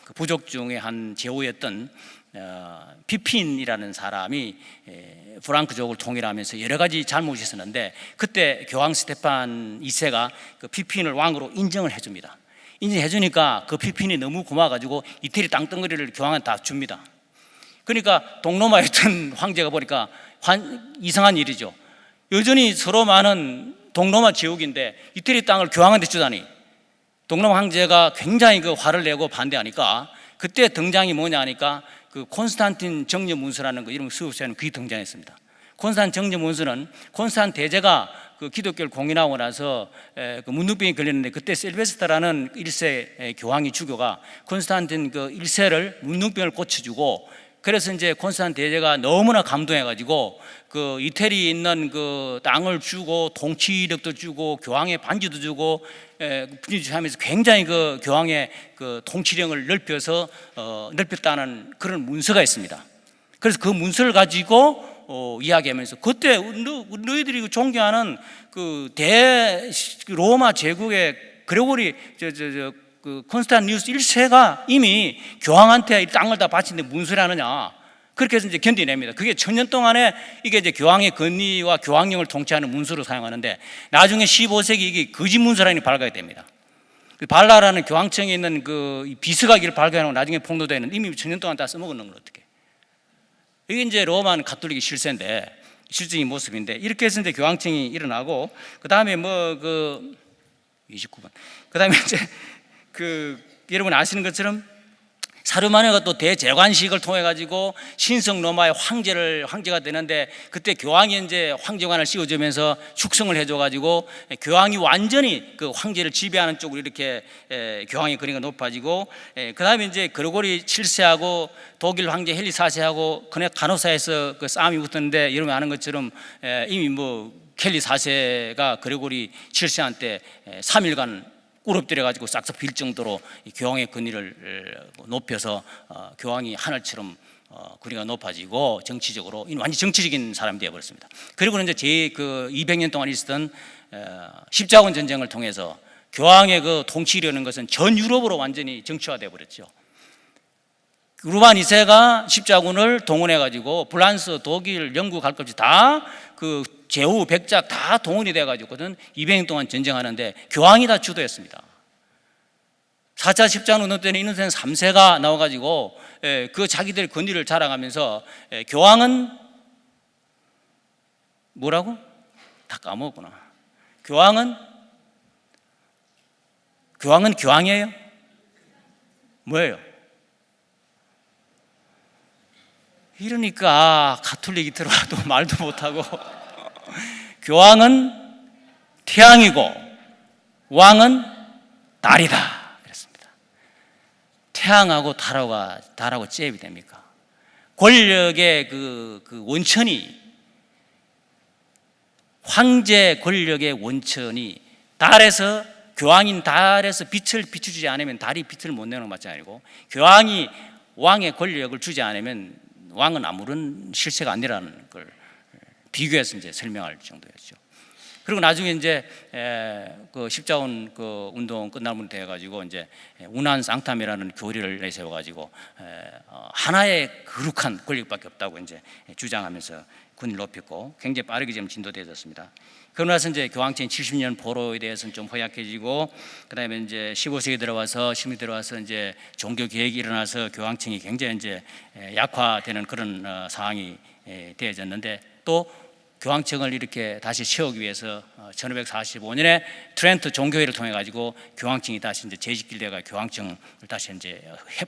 그 부족 중에 한 제후였던 피핀이라는 사람이 프랑크족을 통일하면서 여러 가지 잘못이 있었는데, 그때 교황 스테판 2세가 그 피핀을 왕으로 인정을 해줍니다. 인정해 주니까 그 피핀이 너무 고마워가지고 이태리 땅덩어리를 교황한테 다 줍니다. 그러니까 동로마에 있던 황제가 보니까 이상한 일이죠. 여전히 서로 많은 동로마 제국인데 이태리 땅을 교황한테 주다니. 동로마 황제가 굉장히 그 화를 내고 반대하니까, 그때 등장이 뭐냐 하니까 그 콘스탄틴 정려문서라는 거, 이름 수업시에는 그게 등장했습니다. 콘스탄 정려문서는 콘스탄 대제가 그 기독교를 공인하고 나서 그 문둥병이 걸렸는데, 그때 실베스터라는 1세 교황이 주교가 콘스탄틴 그 1세를 문둥병을 고쳐주고, 그래서 이제 콘스탄 대제가 너무나 감동해가지고 그 이태리에 있는 그 땅을 주고 통치력도 주고 교황의 반지도 주고 하면서 굉장히 그 교황의 그 통치력을 넓혔다는 그런 문서가 있습니다. 그래서 그 문서를 가지고 이야기하면서, 그때 너희들이 존경하는 그 로마 제국의 그레고리 그 콘스탄티누스 1세가 이미 교황한테 이 땅을 다 바치는데 무슨 소리 하느냐, 그렇게 해서 이제 견디냅니다. 그게 1000년 동안에 이게 이제 교황의 권위와 교황령을 통치하는 문서로 사용하는데, 나중에 15세기 이게 거짓 문서라는 게 발각이 됩니다. 발라라는 교황청에 있는 그 비스가기를 발견하고 나중에 폭로되는, 이미 1000년 동안 다 써먹는 걸 어떻게? 이게 이제 로마는 가톨릭의 실세인데, 실질적인 모습인데, 이렇게 해서 이제 교황청이 일어나고, 그 다음에 뭐 그 29번, 그 다음에 이제 그 여러분 아시는 것처럼 사르마네가 또 대재관식을 통해 가지고 신성 로마의 황제가 되는데, 그때 교황이 이제 황제관을 씌워주면서 축성을 해줘 가지고 교황이 완전히 그 황제를 지배하는 쪽으로 이렇게 교황의 권위가 높아지고, 그 다음에 이제 그레고리 7세하고 독일 황제 헨리 4세하고 간호사에서 그 싸움이 붙었는데, 여러분 아는 것처럼 이미 뭐 헨리 4세가 그레고리 7세한테 3일간 꿇어뜨려 가지고 싹싹 빌 정도로 교황의 권위를 높여서 교황이 하늘처럼 권위가 높아지고 정치적으로 완전 정치적인 사람이 되어 버렸습니다. 그리고는 이제 그 200년 동안 있었던 십자군 전쟁을 통해서 교황의 그 통치라는 것은 전 유럽으로 완전히 정치화되어 버렸죠. 루반 2세가 십자군을 동원해 가지고 프랑스, 독일, 영국 할 것 없이 다 그 제후 백작 다 동원이 돼 가지고는 200년 동안 전쟁하는데 교황이 다 주도했습니다. 4차 십자군 운동 때는 이노센 3세가 나와 가지고 그 자기들 권위를 자랑하면서, 교황은 뭐라고? 다 까먹었구나. 교황은 교황이에요? 뭐예요? 이러니까 가톨릭이 들어와도 말도 못하고 교황은 태양이고 왕은 달이다 그랬습니다. 태양하고 달하고 잽이 됩니까? 권력의 그 원천이, 황제 권력의 원천이 달에서, 교황인 달에서 빛을 비춰주지 않으면 달이 빛을 못 내는 것 마찬가지 아니고, 교황이 왕의 권력을 주지 않으면 왕은 아무런 실세가 안 되라는 걸 비교해서 이제 설명할 정도였죠. 그리고 나중에 이제 그 십자군 그 운동 끝나면 돼가지고 이제 운한 쌍탐이라는 교리를 내세워가지고 하나의 거룩한 권력밖에 없다고 이제 주장하면서 군을 높였고 굉장히 빠르게 지금 진도되어졌습니다. 그러고 나서 이제 교황청 70년 포로에 대해서는 좀 허약해지고, 그다음에 이제 15세기 들어와서 이제 종교 개혁이 일어나서 교황청이 굉장히 이제 약화되는 그런 상황이 되어졌는데, 또 교황청을 이렇게 다시 세우기 위해서 1545년에 트렌트 종교회를 통해 가지고 교황청이 다시 이제 재직길대가 교황청을 다시 이제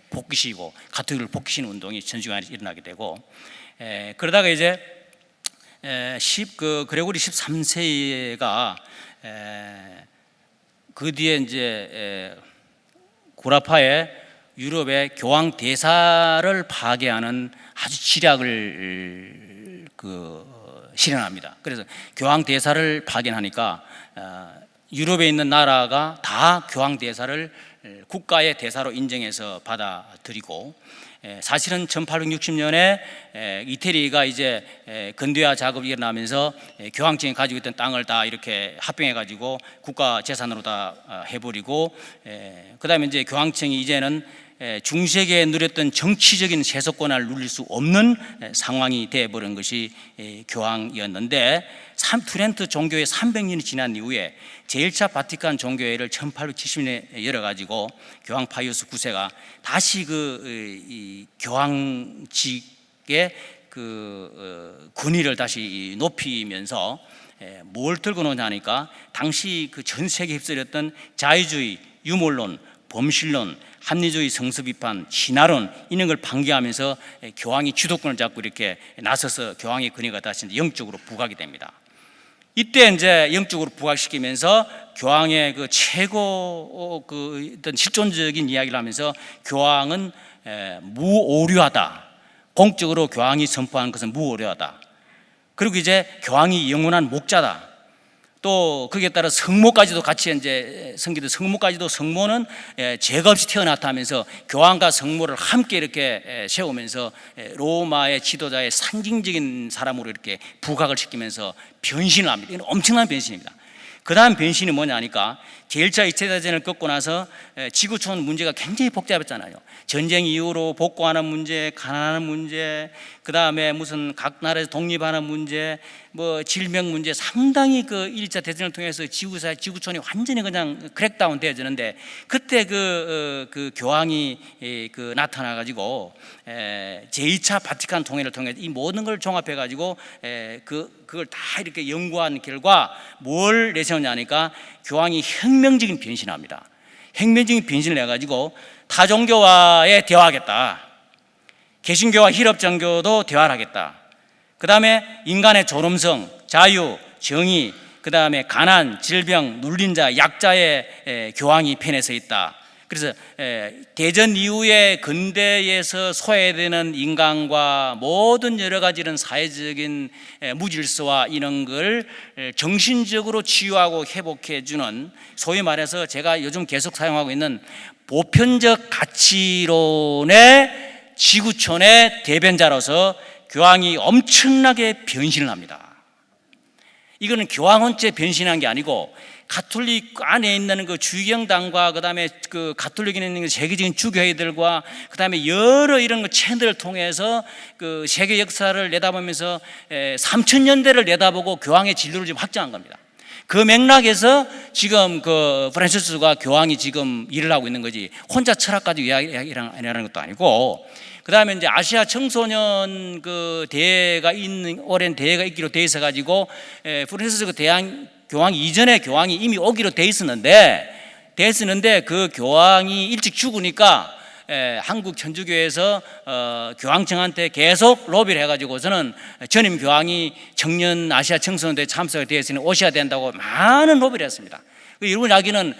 복귀시키고 가톨릭을 복귀시키는 운동이 전주간에 일어나게 되고, 그러다가 이제 그레고리 13세가 그 뒤에 이제 구라파에 유럽의 교황 대사를 파괴하는 아주 지략을 실현합니다. 그래서 교황 대사를 파견하니까 유럽에 있는 나라가 다 교황 대사를 국가의 대사로 인정해서 받아들이고, 사실은 1860년에 이태리가 이제 근대화 작업이 일어나면서 교황청이 가지고 있던 땅을 다 이렇게 합병해 가지고 국가 재산으로 다 해버리고, 그다음에 이제 교황청이 이제는 중세기에 누렸던 정치적인 세속권을 누릴 수 없는 상황이 되어버린 것이 교황이었는데, 트렌트 종교회 300년이 지난 이후에 제1차 바티칸 종교회를 1870년에 열어가지고 교황 파이우스 9세가 다시 이 교황직의 권위를 다시 높이면서 뭘 들고 노냐니까, 당시 그 전 세계에 휩쓸렸던 자유주의, 유물론, 범실론, 합리주의 성서 비판, 신화론 이런 걸 방기하면서 교황이 주도권을 잡고 이렇게 나서서 교황의 권위가 다시 영적으로 부각이 됩니다. 이때 이제 영적으로 부각시키면서 교황의 그 최고 어떤 실존적인 이야기를 하면서 교황은 무오류하다. 공적으로 교황이 선포한 것은 무오류하다. 그리고 이제 교황이 영원한 목자다. 또 거기에 따라 성모까지도 같이 이제 성기도 성모까지도, 성모는 죄가 없이 태어났다 하면서 교황과 성모를 함께 이렇게 세우면서 로마의 지도자의 상징적인 사람으로 이렇게 부각을 시키면서 변신을 합니다. 이건 엄청난 변신입니다. 그 다음 변신이 뭐냐 하니까, 제1차 2차 대전을 겪고 나서 지구촌 문제가 굉장히 복잡했잖아요. 전쟁 이후로 복구하는 문제, 가난하는 문제, 그 다음에 무슨 각 나라에서 독립하는 문제, 뭐 질병 문제, 상당히 그 1차 대전을 통해서 지구촌이 완전히 그냥 크랙다운 되어지는데, 그때 그 교황이 나타나가지고 제2차 바티칸 통일을 통해서 이 모든 걸 종합해가지고 그걸 다 이렇게 연구한 결과 뭘 내세우냐니까, 교황이 혁명적인 변신을 합니다. 혁명적인 변신을 해가지고 타종교와의 대화하겠다. 개신교와 힐업정교도 대화를 하겠다. 그 다음에 인간의 존엄성, 자유, 정의, 그 다음에 가난, 질병, 눌린 자, 약자의 교황이 편에 서 있다. 그래서 대전 이후에 근대에서 소외되는 인간과 모든 여러 가지 이런 사회적인 무질서와 이런 걸 정신적으로 치유하고 회복해 주는, 소위 말해서 제가 요즘 계속 사용하고 있는 보편적 가치론의 지구촌의 대변자로서 교황이 엄청나게 변신을 합니다. 이거는 교황 혼자 변신한 게 아니고, 가톨릭 안에 있는 그 주경당과 그다음에 그 가톨릭에 있는 세계적인 주교회들과 그다음에 여러 이런 채널을 통해서 그 세계 역사를 내다보면서 3000년대를 내다보고 교황의 진로를 지금 확정한 겁니다. 그 맥락에서 지금 그 프란시스가 교황이 지금 일을 하고 있는 거지, 혼자 철학 가지고 이야기하는 것도 아니고. 그 다음에 이제 아시아 청소년 그 대회가 있는, 오랜 대회가 있기로 돼 있어 가지고 프란시스 그 교황 이전에 교황이 이미 오기로 돼 있었는데 그 교황이 일찍 죽으니까 한국 천주교에서 교황청한테 계속 로비를 해가지고서는 전임 교황이 청년 아시아 청소년대 참석을 되었으니 오셔야 된다고 많은 로비를 했습니다. 여러분 이야기는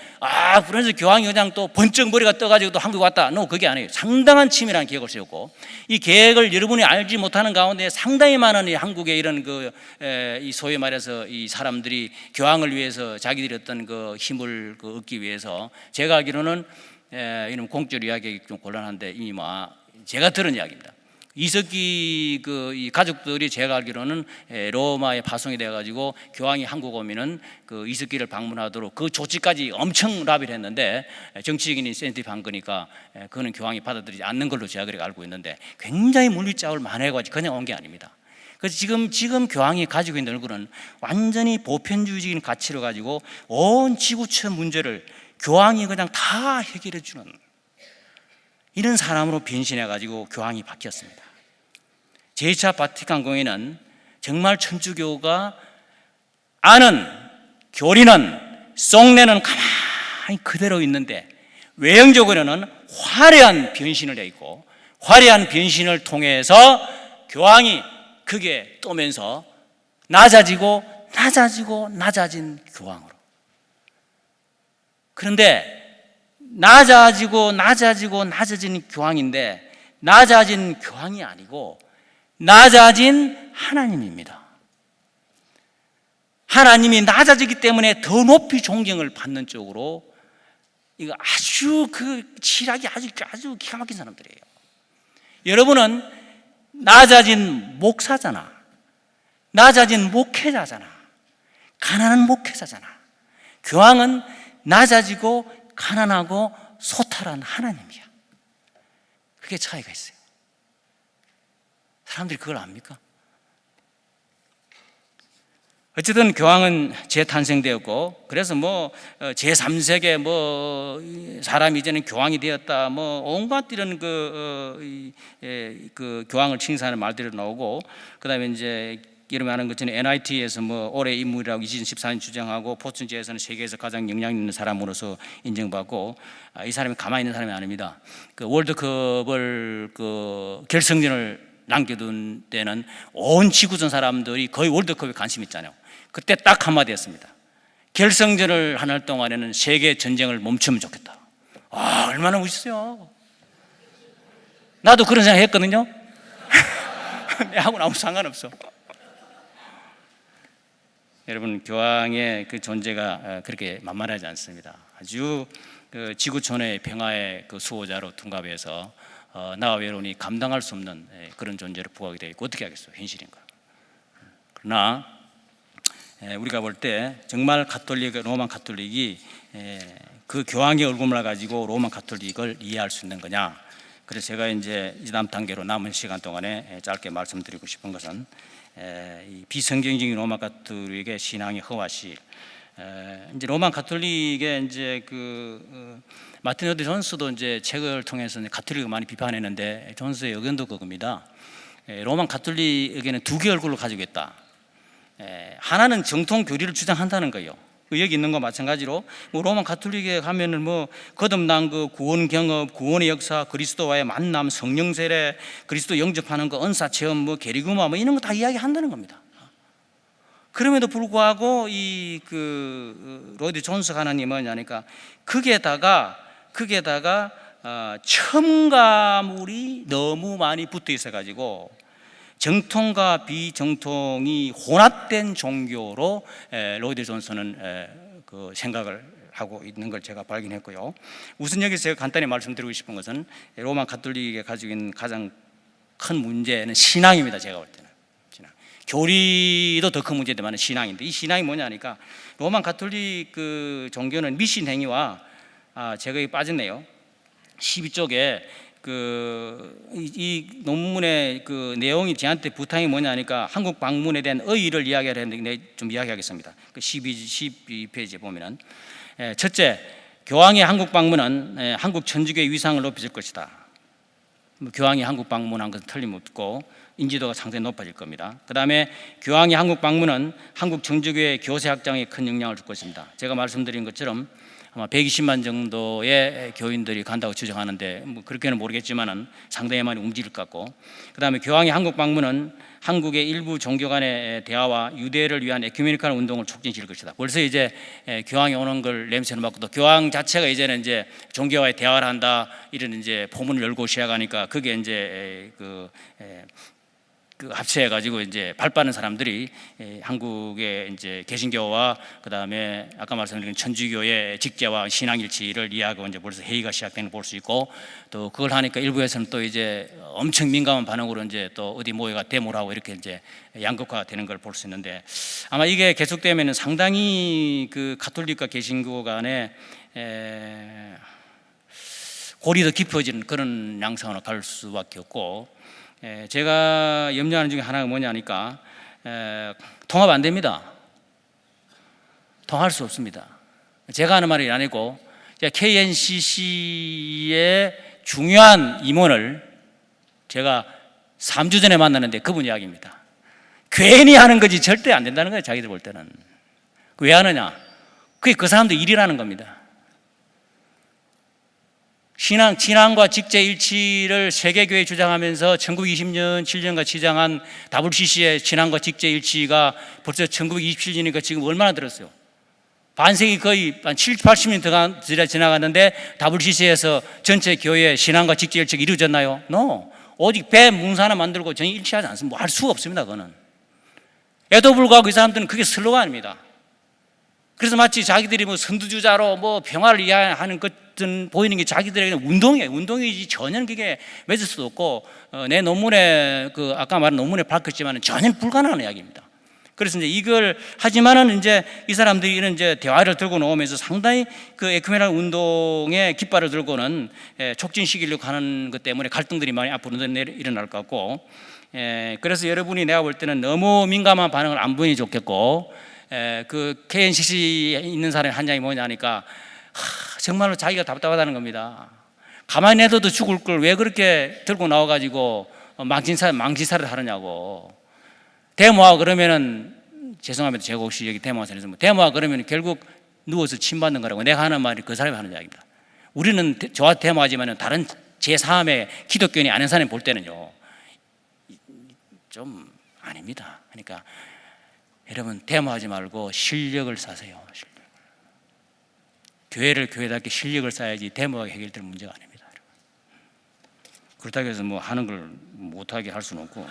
그래서 교황이 그냥 또 번쩍 머리가 떠가지고 또 한국 왔다. 그게 아니에요. 상당한 치밀한 계획을 세웠고, 이 계획을 여러분이 알지 못하는 가운데 상당히 많은 이 한국의 이런 이 소위 말해서 이 사람들이 교황을 위해서 자기들이 어떤 그 힘을 얻기 위해서, 제가 알기로는 이런 공적 이야기 좀 곤란한데 이미 제가 들은 이야기입니다. 이석기 이 가족들이 제가 알기로는 로마에 파송이 돼가지고 교황이 한국 오면은 그 이석기를 방문하도록 그 조치까지 엄청 라비를 했는데, 정치적인 인센티브 한 거니까 그거는 교황이 받아들이지 않는 걸로 제가 그렇게 알고 있는데, 굉장히 물리적으로 만회해가지고 그냥 온 게 아닙니다. 그래서 지금 교황이 가지고 있는 얼굴은 완전히 보편주의적인 가치를 가지고 온 지구촌 문제를 교황이 그냥 다 해결해 주는 이런 사람으로 변신해가지고 교황이 바뀌었습니다. 제2차 바티칸 공회는 정말 천주교가 아는 교리는 속내는 가만히 그대로 있는데 외형적으로는 화려한 변신을 해 있고, 화려한 변신을 통해서 교황이 그게 떠면서 낮아지고 낮아진 교황으로. 그런데 낮아진 교황인데 낮아진 교황이 아니고 낮아진 하나님입니다. 하나님이 낮아지기 때문에 더 높이 존경을 받는 쪽으로, 이거 아주 치락이 아주 기가 막힌 사람들이에요. 여러분은 낮아진 목사잖아. 낮아진 목회자잖아. 가난한 목회자잖아. 교황은 낮아지고 가난하고 소탈한 하나님이야. 그게 차이가 있어요. 사람들이 그걸 압니까? 어쨌든 교황은 재탄생되었고, 그래서 제3세계 사람이 이제는 교황이 되었다, 온갖 이런 교황을 칭찬하는 말들이 나오고, 그 다음에 이제 이름이 아는 것처럼 NIT에서 올해 인물이라고 2014년 주장하고, 포춘지에서는 세계에서 가장 영향력 있는 사람으로서 인정받고, 이 사람이 가만히 있는 사람이 아닙니다. 월드컵을 결승전을 남겨둔 때는 온 지구전 사람들이 거의 월드컵에 관심 있잖아요. 그때 딱 한마디 했습니다. 결승전을 하는 동안에는 세계 전쟁을 멈추면 좋겠다. 얼마나 멋있어요. 나도 그런 생각 했거든요. 내하고는 아무 상관없어. 여러분, 교황의 그 존재가 그렇게 만만하지 않습니다. 아주 지구촌의 평화의 수호자로 둔갑해서 나와 외로우니 감당할 수 없는 그런 존재로 부각이 되어 있고, 어떻게 하겠어요? 현실인가. 그러나 우리가 볼 때 정말 로만 가톨릭이 그 교황의 얼굴을 가지고 로만 가톨릭을 이해할 수 있는 거냐. 그래서 제가 이제 이 다음 단계로 남은 시간 동안에 짧게 말씀드리고 싶은 것은, 이 비성경적인 로만 가톨릭의 신앙의 허와시. 이제 로만 가톨릭의 이제 마틴 로이드 존스도 이제 책을 통해서 가톨릭을 많이 비판했는데, 존스의 의견도 그겁니다. 로만 가톨릭에게는 두 개의 얼굴을 가지고 있다. 하나는 정통 교리를 주장한다는 거예요. 여기 있는 거 마찬가지로 로만 가톨릭에 가면은 거듭난 구원 경험, 구원의 역사, 그리스도와의 만남, 성령 세례, 그리스도 영접하는 은사 체험, 계리그마 이런 거 다 이야기한다는 겁니다. 그럼에도 불구하고 이 로이드 존스가 하나님이 뭐냐니까, 극에다가 첨가물이 너무 많이 붙어 있어 가지고 정통과 비정통이 혼합된 종교로 로이드 존스는 생각을 하고 있는 걸 제가 발견했고요. 우선 여기서 제가 간단히 말씀드리고 싶은 것은, 로마 가톨릭이 가지고 있는 가장 큰 문제는 신앙입니다. 제가 볼 때는 신앙. 교리도 더 큰 문제지만 신앙인데, 이 신앙이 뭐냐니까, 로마 가톨릭 종교는 미신 행위와 제가 여기 빠졌네요. 12쪽에 이 논문의 내용이 저한테 부탁이 뭐냐니까, 한국 방문에 대한 의의를 이야기를 했는데 좀 이야기하겠습니다. 12페이지에 보면은, 첫째, 교황의 한국 방문은 한국 천주교의 위상을 높여줄 것이다. 교황이 한국 방문한 것은 틀림없고 인지도가 상당히 높아질 겁니다. 그 다음에 교황이 한국 방문은 한국 천주교의 교세 확장에 큰 영향을 줄 것입니다. 제가 말씀드린 것처럼 아마 120만 정도의 교인들이 간다고 추정하는데 뭐 그렇게는 모르겠지만은 상당히 많이 움직일 것 같고, 그다음에 교황의 한국 방문은 한국의 일부 종교 간의 대화와 유대를 위한 에큐메니컬 운동을 촉진시킬 것이다. 벌써 이제 교황이 오는 걸 냄새를 맡고, 또 교황 자체가 이제는 이제 종교와의 대화를 한다 이런 이제 포문을 열고 시작하니까 그게 이제 그 합체해가지고 이제 발빠른 사람들이 한국의 이제 개신교와 그 다음에 아까 말씀드린 천주교의 직제와 신앙일치를 이해하고 이제 벌써 회의가 시작되는 걸 볼 수 있고, 또 그걸 하니까 일부에서는 또 이제 엄청 민감한 반응으로 이제 또 어디 모여가 데모를 하고 이렇게 이제 양극화되는 걸 볼 수 있는데, 아마 이게 계속되면은 상당히 그 가톨릭과 개신교 간에 골이 더 깊어지는 그런 양상으로 갈 수밖에 없고, 제가 염려하는 중에 하나가 뭐냐니까 통합 안 됩니다. 통할 수 없습니다. 제가 하는 말이 아니고 KNCC의 중요한 임원을 제가 3주 전에 만났는데 그분 이야기입니다. 괜히 하는 거지 절대 안 된다는 거예요. 자기들 볼 때는. 왜 하느냐? 그게 그 사람들 일이라는 겁니다. 신앙과 직제일치를 세계교회 주장하면서 1920년 7년과 지정한 WCC의 신앙과 직제일치가 벌써 1927년이니까 지금 얼마나 들었어요? 반세기 거의 한 70, 80년 지나갔는데 WCC에서 전체 교회 신앙과 직제일치가 이루어졌나요? No. 오직 배 문서 하나 만들고 전혀 일치하지 않습니다. 뭐 할 수가 없습니다. 그거는. 에도 불구하고 이 사람들은 그게 슬로건입니다. 그래서 마치 자기들이 뭐 선두주자로 뭐 평화를 이해하는 것은 보이는 게 자기들에게 운동이에요. 운동이지 전혀 그게 맺을 수도 없고, 내 논문에 그 아까 말한 논문에 밝혔지만 전혀 불가능한 이야기입니다. 그래서 이제 이걸 하지만은 이제 이 사람들이 이런 이제 대화를 들고 나오면서 상당히 그 에큐메니컬 운동의 깃발을 들고는 촉진시키려고 하는 것 때문에 갈등들이 많이 앞으로 일어날 것 같고, 그래서 여러분이 내가 볼 때는 너무 민감한 반응을 안 보이니 좋겠고, 그 KNCC에 있는 사람의 한장이 뭐냐니까 정말로 자기가 답답하다는 겁니다. 가만히 내둬도 죽을 걸 왜 그렇게 들고 나와가지고 망신살을 하느냐고. 데모하고 그러면은, 죄송합니다. 제가 혹시 여기 데모하서 데모하고 그러면 결국 누워서 침받는 거라고 내가 하는 말이 그 사람이 하는 이야기입니다. 우리는 저와 데모하지만 다른 제3의 기독교인이 아는 사람이 볼 때는요 좀 아닙니다. 그러니까 여러분 데모하지 말고 실력을 쌓으세요. 실력. 교회를 교회답게 실력을 쌓아야지 데모하게 해결될 문제가 아닙니다. 여러분. 그렇다고 해서 뭐 하는 걸 못하게 할 수는 없고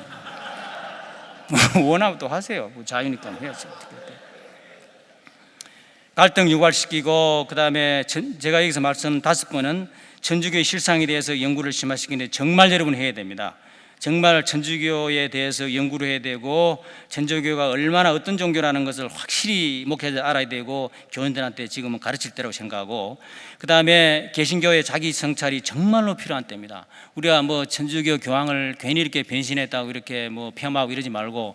원하면 또 하세요. 뭐 자유니까 해야죠. 갈등 유발시키고, 그 다음에 제가 여기서 말씀 5번은 천주교의 실상에 대해서 연구를 심화시키는데 정말 여러분 해야 됩니다. 정말 천주교에 대해서 연구를 해야 되고, 천주교가 얼마나 어떤 종교라는 것을 확실히 목회자 알아야 되고 교인들한테 지금은 가르칠 때라고 생각하고, 그 다음에 개신교의 자기 성찰이 정말로 필요한 때입니다. 우리가 뭐 천주교 교황을 괜히 이렇게 변신했다고 이렇게 뭐 폄하하고 이러지 말고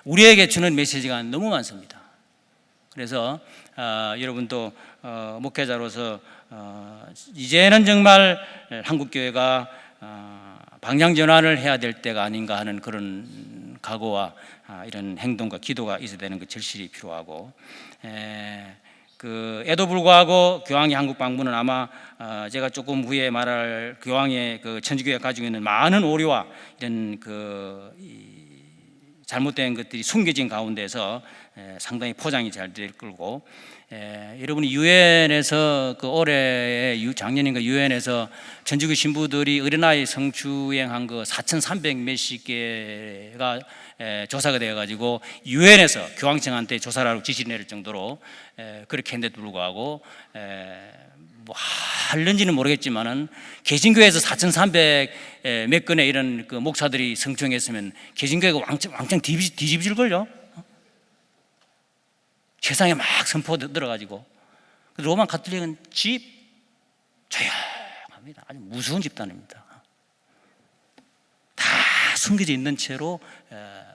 우리에게 주는 메시지가 너무 많습니다. 그래서 여러분도 목회자로서 이제는 정말 한국교회가 방향 전환을 해야 될 때가 아닌가 하는 그런 각오와 이런 행동과 기도가 있어야 되는 게 절실히 필요하고, 에도 불구하고 교황의 한국 방문은 아마 제가 조금 후에 말할 교황의 그 천주교가 가지고 있는 많은 오류와 이런 그 잘못된 것들이 숨겨진 가운데서 상당히 포장이 잘 될 거고, 여러분이 유엔에서 그 올해 작년인가 유엔에서 천주교 신부들이 어린아이 성추행한 거 4,300 몇십 개가 조사가 되어가지고 유엔에서 교황청한테 조사를 하고 지시를 내릴 정도로 그렇게 했는데도 불구하고 뭐 할는지는 모르겠지만은 개신교에서 4,300 몇 건의 이런 그 목사들이 성추행했으면 개신교회가 왕창 뒤집질 걸요. 세상에 막 선포 들어가지고. 로만 가톨릭은 조용합니다. 아주 무서운 집단입니다. 다 숨겨져 있는 채로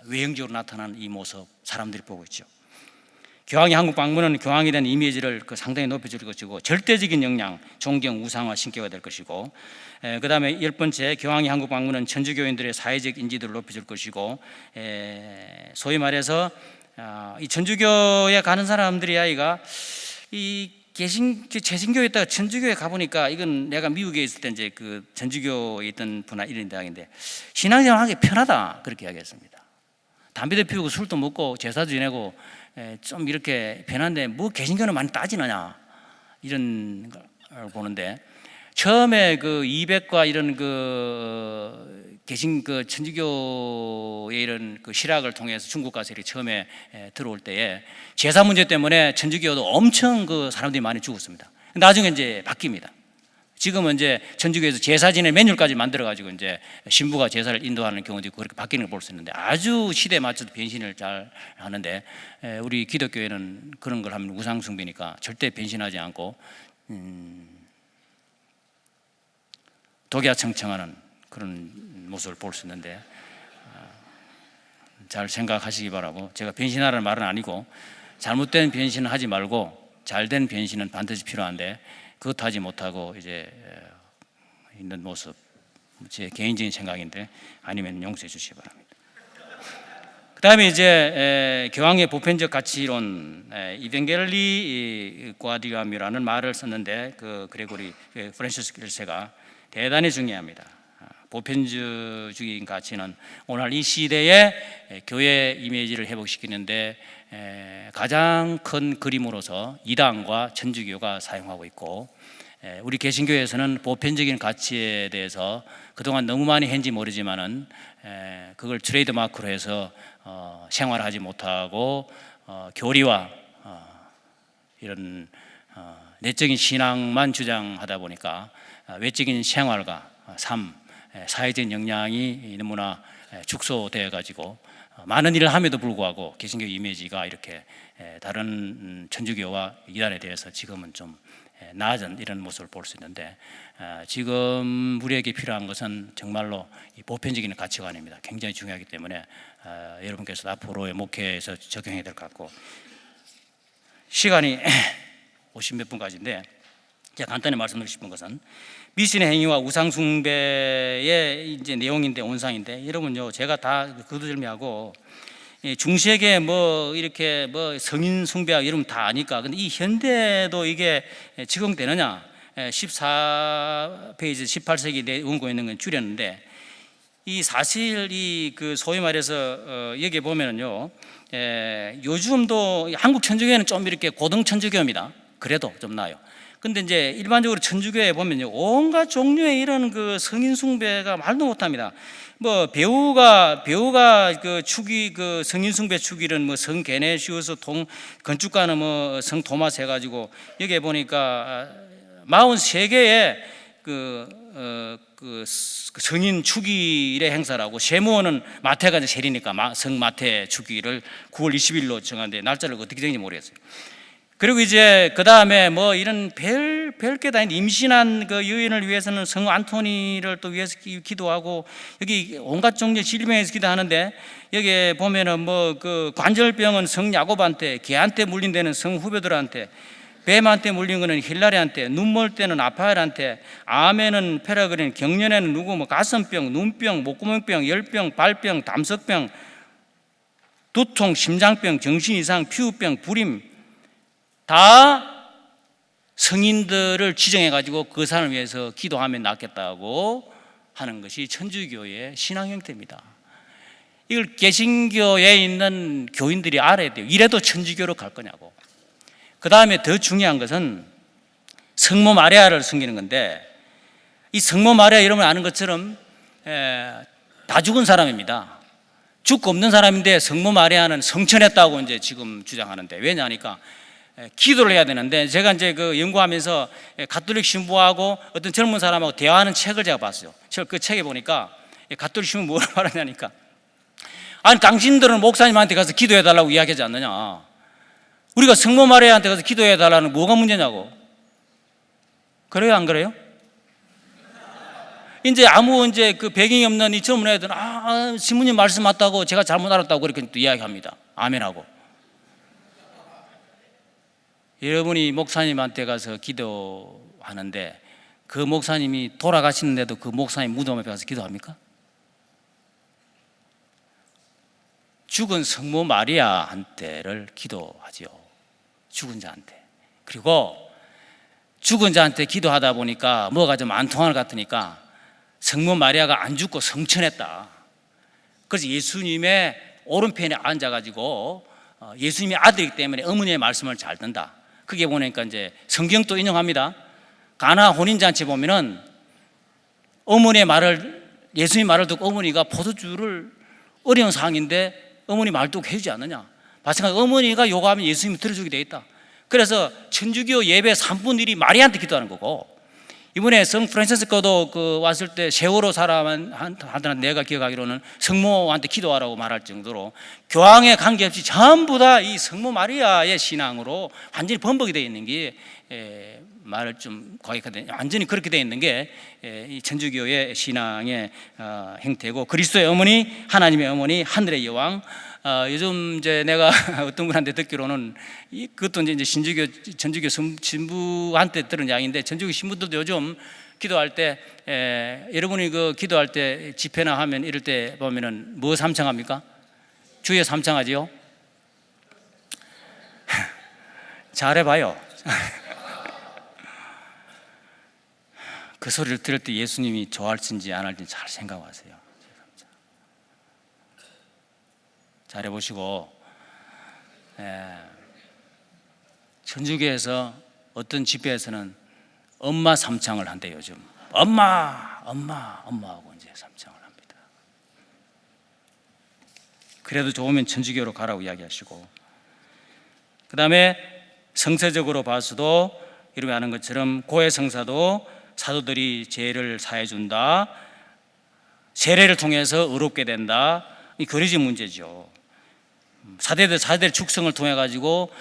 외형적으로 나타나는 이 모습 사람들이 보고 있죠. 교황의 한국 방문은 교황에 대한 이미지를 상당히 높여줄 것이고, 절대적인 역량, 존경, 우상화, 신격화 될 것이고, 그 다음에 10번째 교황의 한국 방문은 천주교인들의 사회적 인지도를 높여줄 것이고, 소위 말해서 이 천주교에 가는 사람들이 아이가 이 재신교에 있다가 천주교에 가보니까, 이건 내가 미국에 있을 때 이제 그 천주교에 있던 분화 이런 대학인데, 신앙생활 하기 편하다 그렇게 이야기했습니다. 담배도 피우고 술도 먹고 제사도 지내고 좀 이렇게 편한데 뭐 개신교는 많이 따지느냐 이런 걸 보는데, 처음에 그 200과 이런 그 그 천주교의 이런 그 실학을 통해서 중국 가서 이렇게 처음에 들어올 때에 제사 문제 때문에 천주교도 엄청 그 사람들이 많이 죽었습니다. 나중에 이제 바뀝니다. 지금은 이제 천주교에서 제사 지낼 메뉴까지 만들어 가지고 이제 신부가 제사를 인도하는 경우도 있고 그렇게 바뀌는 걸 볼 수 있는데, 아주 시대에 맞춰서 변신을 잘 하는데, 우리 기독교회는 그런 걸 하면 우상 숭배니까 절대 변신하지 않고 독야청청하는 그런 모습을 볼 수 있는데, 잘 생각하시기 바라고, 제가 변신하라는 말은 아니고 잘못된 변신은 하지 말고 잘된 변신은 반드시 필요한데, 그것 하지 못하고 이제 있는 모습, 제 개인적인 생각인데 아니면 용서해 주시기 바랍니다. 그 다음에 이제 교황의 보편적 가치론, 이벤겔리 과디감이라는 말을 썼는데, 그 그레고리 프란시스코 1세가 대단히 중요합니다. 보편주의적인 가치는 오늘 이 시대에 교회 이미지를 회복시키는데 가장 큰 그림으로서 이단과 천주교가 사용하고 있고, 우리 개신교에서는 보편적인 가치에 대해서 그동안 너무 많이 했는지 모르지만은 그걸 트레이드 마크로 해서 생활하지 못하고 교리와 이런 내적인 신앙만 주장하다 보니까 외적인 생활과 삶, 사회적인 역량이 너무나 축소되어 가지고 많은 일을 함에도 불구하고 개신교 이미지가 이렇게 다른 천주교와 이단에 대해서 지금은 좀 나아진 이런 모습을 볼 수 있는데, 지금 우리에게 필요한 것은 정말로 보편적인 가치관입니다. 굉장히 중요하기 때문에 여러분께서 앞으로의 목회에서 적용해야 될 것 같고, 시간이 50몇 분까지인데 제가 간단히 말씀드리고 싶은 것은 미신의 행위와 우상 숭배의 이제 내용인데, 온상인데, 여러분요, 제가 다 거두절미하고 중세계 뭐 이렇게 뭐 성인 숭배하고 이러면 다 아니까, 근데 이 현대도 이게 적용되느냐, 14페이지 18세기 내 원고에 있는 건 줄였는데, 이 사실 이 그 소위 말해서 여기 보면은요, 요즘도 한국 천주교회는 좀 이렇게 고등 천주교입니다. 그래도 좀 나아요. 근데 이제 일반적으로 천주교에 보면요, 온갖 종류의 이런 그 성인 숭배가 말도 못합니다. 뭐 배우가 그 축이, 그 성인 숭배 축일은 뭐 성 게네시우스, 건축가는 뭐 성 토마스 해가지고, 여기에 보니까 43개의 그 성인 축일의 행사라고, 세무원은 마태가 이제 세리니까 성 마태 축일을 9월 20일로 정하는데 날짜를 어떻게 정했는지 모르겠어요. 그리고 이제 그 다음에 뭐 이런 별게 다 있는데, 임신한 그 여인을 위해서는 성 안토니를 또 위해서 기도하고, 여기 온갖 종류의 질병에서 기도하는데, 여기 보면은 뭐 그 관절병은 성 야곱한테, 개한테 물린 데는 성 후배들한테, 뱀한테 물린 거는 힐라리한테, 눈멀 때는 아파엘한테, 암에는 페라그린, 경련에는 누구 뭐 가슴병, 눈병, 목구멍병, 열병, 발병, 담석병, 두통, 심장병, 정신 이상, 피부병, 불임, 다 성인들을 지정해 가지고 그 사람을 위해서 기도하면 낫겠다고 하는 것이 천주교의 신앙 형태입니다. 이걸 개신교에 있는 교인들이 알아야 돼요. 이래도 천주교로 갈 거냐고. 그 다음에 더 중요한 것은 성모 마리아를 섬기는 건데, 이 성모 마리아 여러분 아는 것처럼 다 죽은 사람입니다. 죽고 없는 사람인데 성모 마리아는 성천했다고 이제 지금 주장하는데, 왜냐하니까 기도를 해야 되는데, 제가 이제 그 연구하면서 가톨릭 신부하고 어떤 젊은 사람하고 대화하는 책을 제가 봤어요. 그 책에 보니까 가톨릭 신부 뭐라 말하냐니까, 아니 당신들은 목사님한테 가서 기도해 달라고 이야기하지 않느냐, 우리가 성모 마리아한테 가서 기도해 달라는 뭐가 문제냐고. 그래요, 안 그래요? 이제 아무 이제 그 배경이 없는 이 젊은 애들은 신부님 말씀 맞다고, 제가 잘못 알았다고 그렇게 또 이야기합니다. 아멘하고. 여러분이 목사님한테 가서 기도하는데, 그 목사님이 돌아가시는데도 그 목사님 무덤 앞에 가서 기도합니까? 죽은 성모 마리아한테를 기도하지요. 죽은 자한테. 그리고 죽은 자한테 기도하다 보니까 뭐가 좀 안 통할 것 같으니까 성모 마리아가 안 죽고 성천했다. 그래서 예수님의 오른편에 앉아가지고 예수님의 아들이기 때문에 어머니의 말씀을 잘 듣는다. 그게 보니까 이제 성경도 인용합니다. 가나 혼인잔치 보면은 어머니의 말을, 예수님 말을 듣고 어머니가 포도주를, 어려운 상황인데 어머니 말 듣고 해주지 않느냐. 마찬가지로 어머니가 요구하면 예수님이 들어주게 돼 있다. 그래서 천주교 예배 3분의 1이 마리아한테 기도하는 거고, 이번에 성 프란시스코도 왔을 때 세월호 사람한테 내가 기억하기로는 성모한테 기도하라고 말할 정도로 교황에 관계없이 전부 다 이 성모 마리아의 신앙으로 완전히 번복이 되어 있는 게, 말을 좀 과격하게 완전히 그렇게 되어 있는 게 이 천주교의 신앙의 행태고, 그리스도의 어머니, 하나님의 어머니, 하늘의 여왕. 요즘 이제 내가 어떤 분한테 듣기로는 그것도 이제 전주교 신부한테 들은 이야기인데, 전주교 신부들도 요즘 기도할 때 여러분이 기도할 때 집회나 하면 이럴 때 보면은 뭐 삼창합니까? 주여 삼창하지요? 잘해봐요. 그 소리를 들을 때 예수님이 좋아할지 안 할지 잘 생각하세요. 잘해보시고, 천주교에서 어떤 집회에서는 엄마 삼창을 한대요. 요즘 엄마하고 이제 삼창을 합니다. 그래도 좋으면 천주교로 가라고 이야기하시고, 그 다음에 성서적으로 봐서도 이름이 아는 것처럼 고해 성사도 사도들이 죄를 사해준다, 세례를 통해서 의롭게 된다. 이 교리적 문제죠. 사대들 축성을 통해 가지고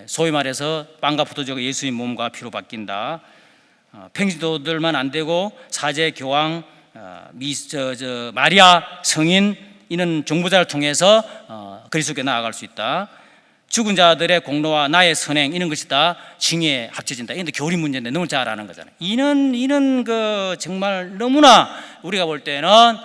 소위 말해서 빵과 포도주가 예수님 몸과 피로 바뀐다. 평신도들만 안 되고 사제, 교황, 마리아, 성인, 이는 종부자를 통해서 그리스도께 나아갈 수 있다. 죽은 자들의 공로와 나의 선행, 이런 것이 다 징의에 합쳐진다. 이런데 교리 문제인데 너무 잘 아는 거잖아요. 이는 정말 너무나 우리가 볼 때는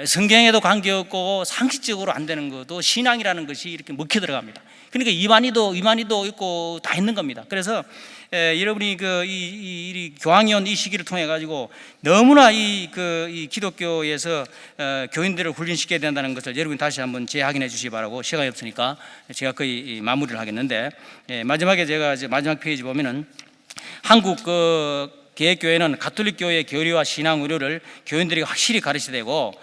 성경에도 관계없고 상식적으로 안 되는 것도 신앙이라는 것이 이렇게 먹혀 들어갑니다. 그러니까 이만희도 있고 다 있는 겁니다. 그래서 여러분이 이 교황이온 이 시기를 통해 가지고 너무나 이 기독교에서 교인들을 훈련시켜야 된다는 것을 여러분이 다시 한번 재확인해 주시기 바라고, 시간이 없으니까 제가 거의 마무리를 하겠는데, 마지막에 제가 이제 마지막 페이지 보면은 한국 개혁교회는 가톨릭 교회의 교리와 신앙 의료를 교인들에게 확실히 가르쳐야 되고,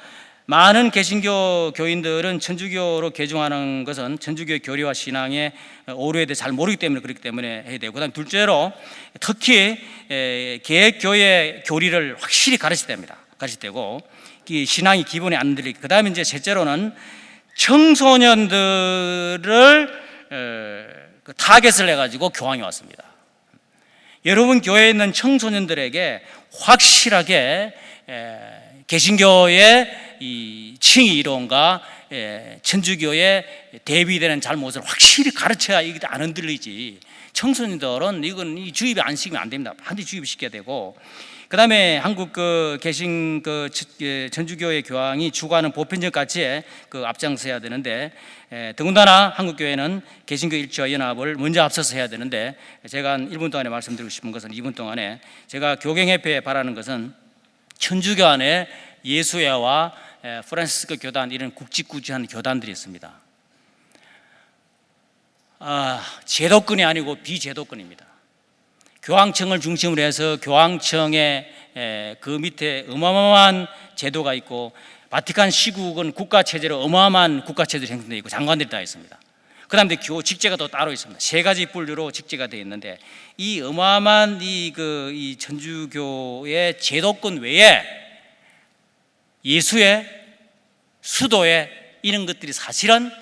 많은 개신교 교인들은 천주교로 개종하는 것은 천주교의 교리와 신앙의 오류에 대해 잘 모르기 때문에 그렇기 때문에 해야 되고, 그다음 둘째로 특히 개혁교회 교리를 확실히 가르쳐야 됩니다. 가르쳐야 되고, 신앙이 기본에 안 들리고, 그다음에 이제 셋째로는 청소년들을 타겟을 해가지고 교황이 왔습니다. 여러분 교회에 있는 청소년들에게 확실하게 개신교의 이 칭의 이론과 천주교의 대비되는 잘못을 확실히 가르쳐야 이게 안 흔들리지. 청소년들은 이 주입이 안 시키면 안 됩니다. 반드시 주입을 시켜야 되고, 그 다음에 한국 계신 전주교회 교황이 추구하는 보편적 가치에 앞장서야 되는데, 더군다나 한국 교회는 개신교 일치와 연합을 먼저 앞서서 해야 되는데, 제가 한 1분 동안에 말씀드리고 싶은 것은, 2분 동안에 제가 교경협회에 바라는 것은 천주교 안에 예수회와 프란시스코 교단, 이런 굵직굵직한 교단들이 있습니다. 제도권이 아니고 비제도권입니다. 교황청을 중심으로 해서 교황청의 그 밑에 어마어마한 제도가 있고, 바티칸 시국은 국가체제로 어마어마한 국가체제로 형성되어 있고 장관들이 다 있습니다. 그 다음에 직제가 또 따로 있습니다. 3가지 분류로 직제가 되어 있는데, 이 어마어마한 이 천주교의 제도권 외에 예수의, 수도의 이런 것들이 사실은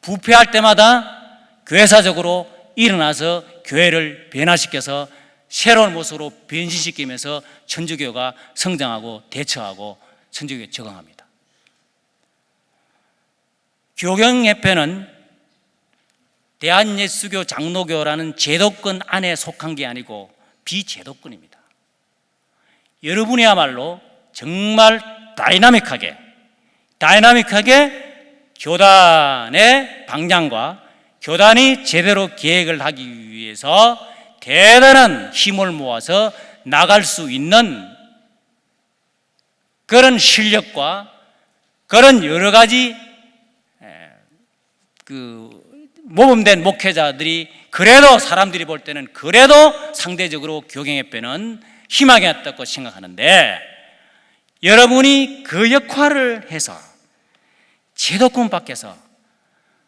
부패할 때마다 교회사적으로 일어나서 교회를 변화시켜서 새로운 모습으로 변신시키면서 천주교가 성장하고 대처하고 천주교에 적응합니다. 교경협회는 대한예수교 장로교라는 제도권 안에 속한 게 아니고 비제도권입니다. 여러분이야말로 정말 다이나믹하게 교단의 방향과 교단이 제대로 계획을 하기 위해서 대단한 힘을 모아서 나갈 수 있는 그런 실력과 그런 여러 가지 모범된 목회자들이 그래도 사람들이 볼 때는 그래도 상대적으로 교경협회는 희망이 있다고 생각하는데, 여러분이 그 역할을 해서 제도권 밖에서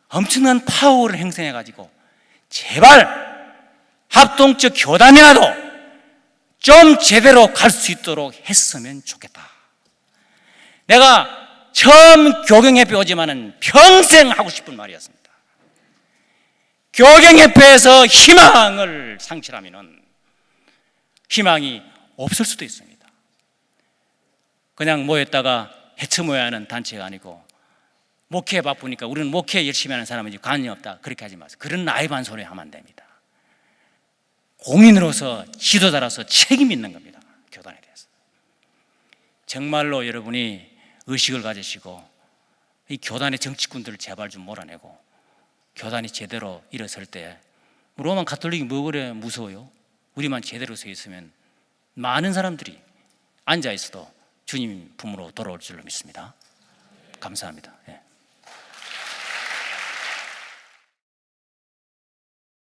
엄청난 파워를 행사해 가지고 제발 합동적 교단이라도 좀 제대로 갈 수 있도록 했으면 좋겠다. 내가 처음 교경협회 오지만은 평생 하고 싶은 말이었습니다. 교경협회에서 희망을 상실하면은 희망이 없을 수도 있습니다. 그냥 모였다가 헤쳐모여야 하는 단체가 아니고, 목회에 바쁘니까 우리는 목회 열심히 하는 사람이지 관심이 없다, 그렇게 하지 마세요. 그런 나이반 소리 하면 안 됩니다. 공인으로서 지도자로서 책임 있는 겁니다. 교단에 대해서 정말로 여러분이 의식을 가지시고 이 교단의 정치꾼들을 제발 좀 몰아내고 교단이 제대로 일어설 때, 로마 가톨릭이 뭐 그래 무서워요? 우리만 제대로 서 있으면 많은 사람들이 앉아 있어도 주님 품으로 돌아올 줄로 믿습니다. 감사합니다.